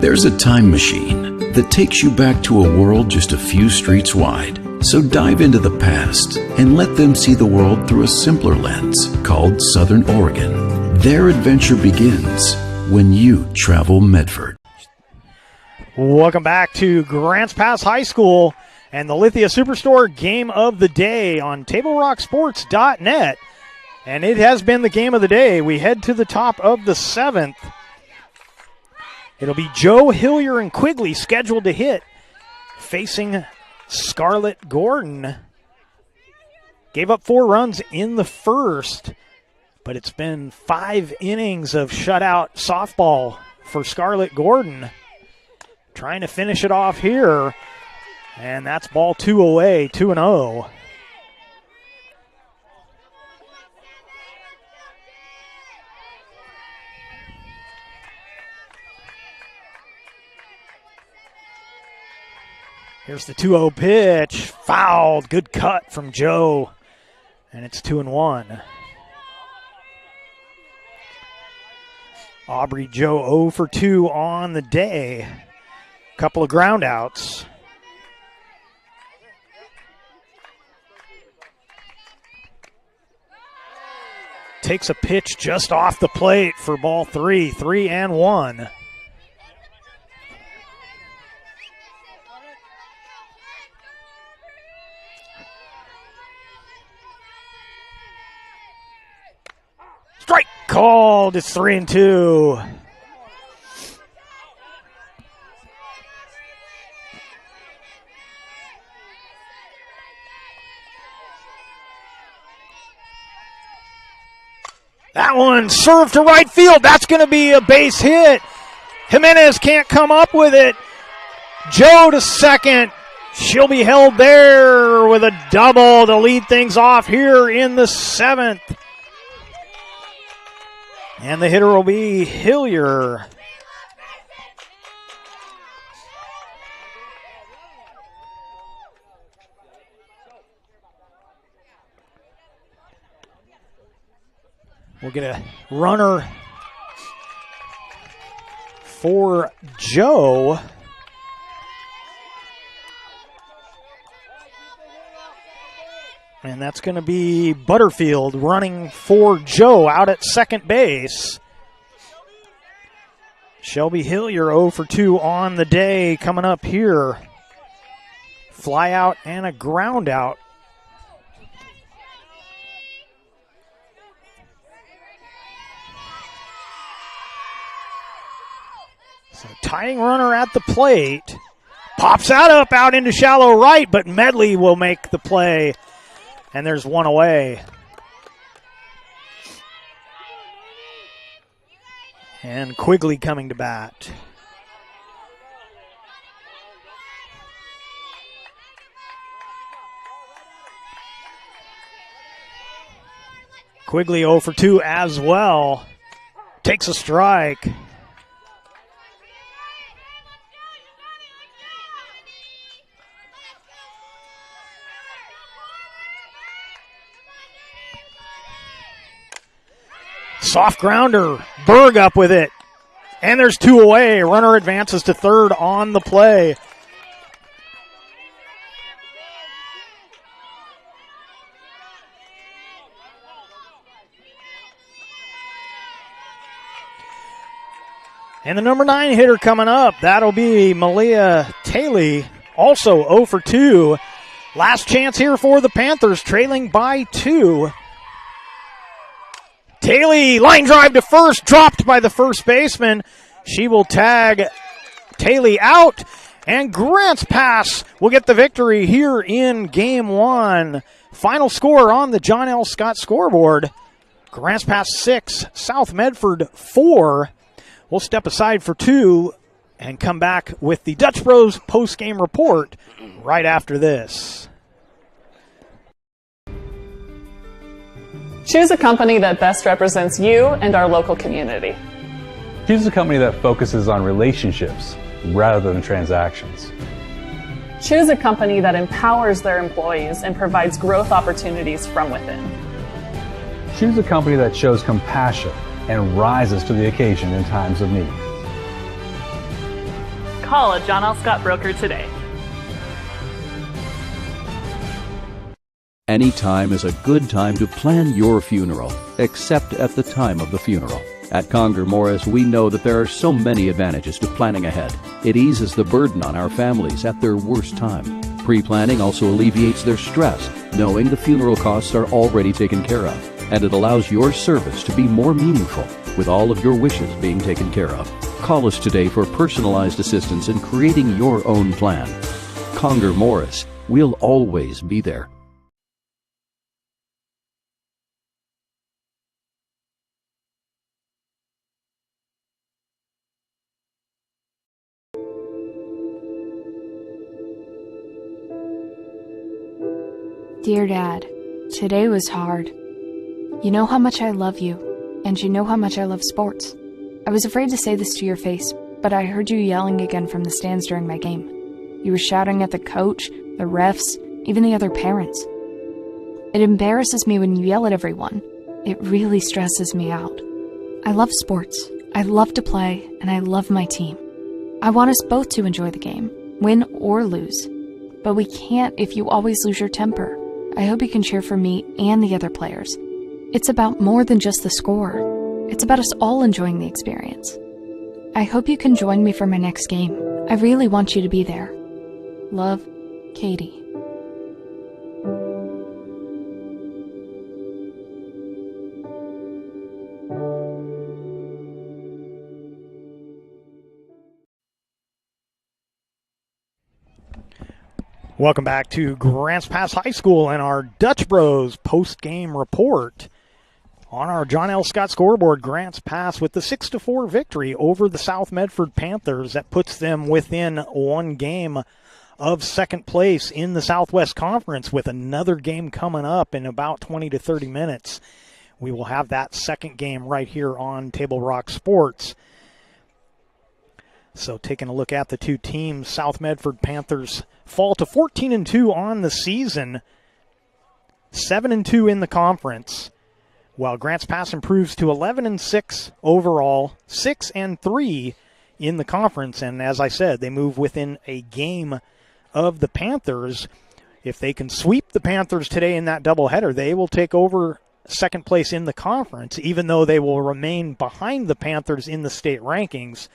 There's a time machine that takes you back to a world just a few streets wide. So dive into the past and let them see the world through a simpler lens called Southern Oregon. Their adventure begins when you travel Medford. Welcome back to Grants Pass High School and the Lithia Superstore Game of the Day on TableRockSports.net. And it has been the game of the day. We head to the top of the 7th. It'll be Joe, Hillier, and Quigley scheduled to hit, facing Scarlett Gordon. Gave up 4 runs in the first, but it's been 5 innings of shutout softball for Scarlett Gordon. Trying to finish it off here, and that's ball 2 away, 2-0. Here's the 2-0 pitch, fouled, good cut from Joe, and it's 2-1. Aubrey Joe 0 for 2 on the day. Couple of ground outs. Takes a pitch just off the plate for ball 3, 3-1. Strike called. It's 3-2. That one served to right field. That's going to be a base hit. Jimenez can't come up with it. Joe to second. She'll be held there with a double to lead things off here in the 7th. And the hitter will be Hillier. We'll get a runner for Joe. And that's going to be Butterfield running for Joe out at second base. Shelby Hillier 0 for 2 on the day coming up here. Fly out and a ground out. So tying runner at the plate. Pops that up out into shallow right, but Medley will make the play. And there's one away. And Quigley coming to bat. Quigley 0 for 2 as well. Takes a strike. Soft grounder, Berg up with it. And there's 2 away. Runner advances to third on the play. And the number 9 hitter coming up, that'll be Malia Taylor, also 0 for 2. Last chance here for the Panthers, trailing by 2. Taylor, line drive to first, dropped by the first baseman. She will tag Taylor out, and Grants Pass will get the victory here in Game 1. Final score on the John L. Scott scoreboard. Grants Pass 6, South Medford 4. We'll step aside for 2 and come back with the Dutch Bros post-game report right after this. Choose a company that best represents you and our local community. Choose a company that focuses on relationships rather than transactions. Choose a company that empowers their employees and provides growth opportunities from within. Choose a company that shows compassion and rises to the occasion in times of need. Call a John L. Scott broker today. Any time is a good time to plan your funeral, except at the time of the funeral. At Conger Morris, we know that there are so many advantages to planning ahead. It eases the burden on our families at their worst time. Pre-planning also alleviates their stress, knowing the funeral costs are already taken care of. And it allows your service to be more meaningful, with all of your wishes being taken care of. Call us today for personalized assistance in creating your own plan. Conger Morris, we'll always be there. Dear Dad, today was hard. You know how much I love you, and you know how much I love sports. I was afraid to say this to your face, but I heard you yelling again from the stands during my game. You were shouting at the coach, the refs, even the other parents. It embarrasses me when you yell at everyone. It really stresses me out. I love sports, I love to play, and I love my team. I want us both to enjoy the game, win or lose. But we can't if you always lose your temper. I hope you can cheer for me and the other players. It's about more than just the score. It's about us all enjoying the experience. I hope you can join me for my next game. I really want you to be there. Love, Katie. Welcome back to Grants Pass High School and our Dutch Bros post-game report. On our John L. Scott scoreboard, Grants Pass with the 6-4 victory over the South Medford Panthers. That puts them within one game of second place in the Southwest Conference, with another game coming up in about 20 to 30 minutes. We will have that second game right here on Table Rock Sports. So taking a look at the two teams, South Medford Panthers fall to 14-2 on the season, 7-2 in the conference, while Grants Pass improves to 11-6 overall, 6-3 in the conference. And as I said, they move within a game of the Panthers. If they can sweep the Panthers today in that doubleheader, they will take over second place in the conference, even though they will remain behind the Panthers in the state rankings.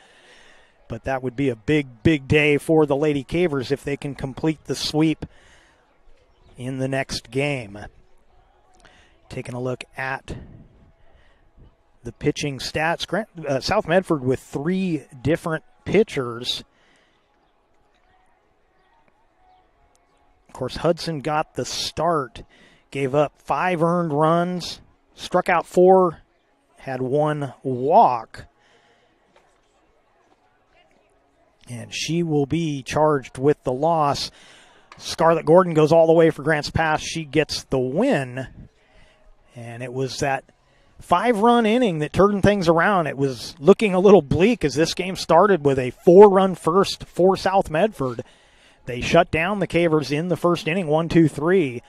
But that would be a big, big day for the Lady Cavers if they can complete the sweep in the next game. Taking a look at the pitching stats, South Medford with three different pitchers. Of course, Hudson got the start, gave up 5 earned runs, struck out 4, had 1 walk. And she will be charged with the loss. Scarlett Gordon goes all the way for Grants Pass. She gets the win. And it was that 5-run inning that turned things around. It was looking a little bleak as this game started with a 4-run first for South Medford. They shut down the Cavers in the first inning, 1-2-3.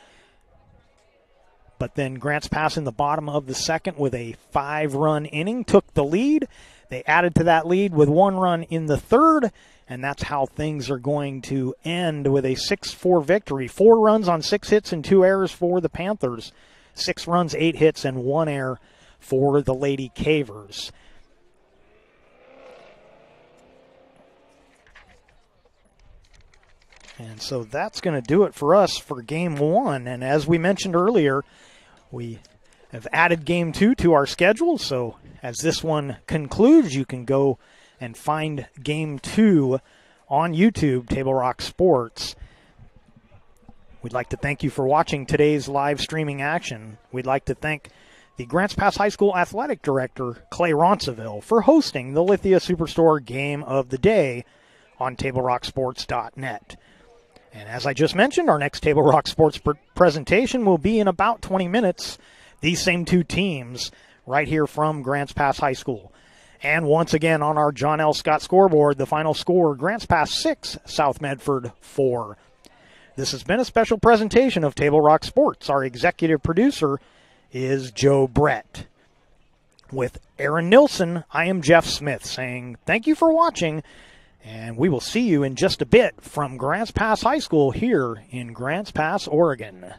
But then Grants Pass in the bottom of the second with a 5-run inning took the lead. They added to that lead with 1 run in the third, and that's how things are going to end with a 6-4 victory. 4 runs on 6 hits and 2 errors for the Panthers. 6 runs, 8 hits, and 1 error for the Lady Cavers. And so that's going to do it for us for Game 1. And as we mentioned earlier, we have added Game 2 to our schedule, so as this one concludes, you can go and find Game 2 on YouTube, Table Rock Sports. We'd like to thank you for watching today's live streaming action. We'd like to thank the Grants Pass High School Athletic Director, Clay Ronceville, for hosting the Lithia Superstore Game of the Day on TableRockSports.net. And as I just mentioned, our next Table Rock Sports presentation will be in about 20 minutes. These same two teams right here from Grants Pass High School. And once again on our John L. Scott scoreboard, the final score, Grants Pass 6, South Medford 4. This has been a special presentation of Table Rock Sports. Our executive producer is Joe Brett. With Aaron Nilsson, I am Jeff Smith saying thank you for watching And we will see you in just a bit from Grants Pass High School here in Grants Pass, Oregon.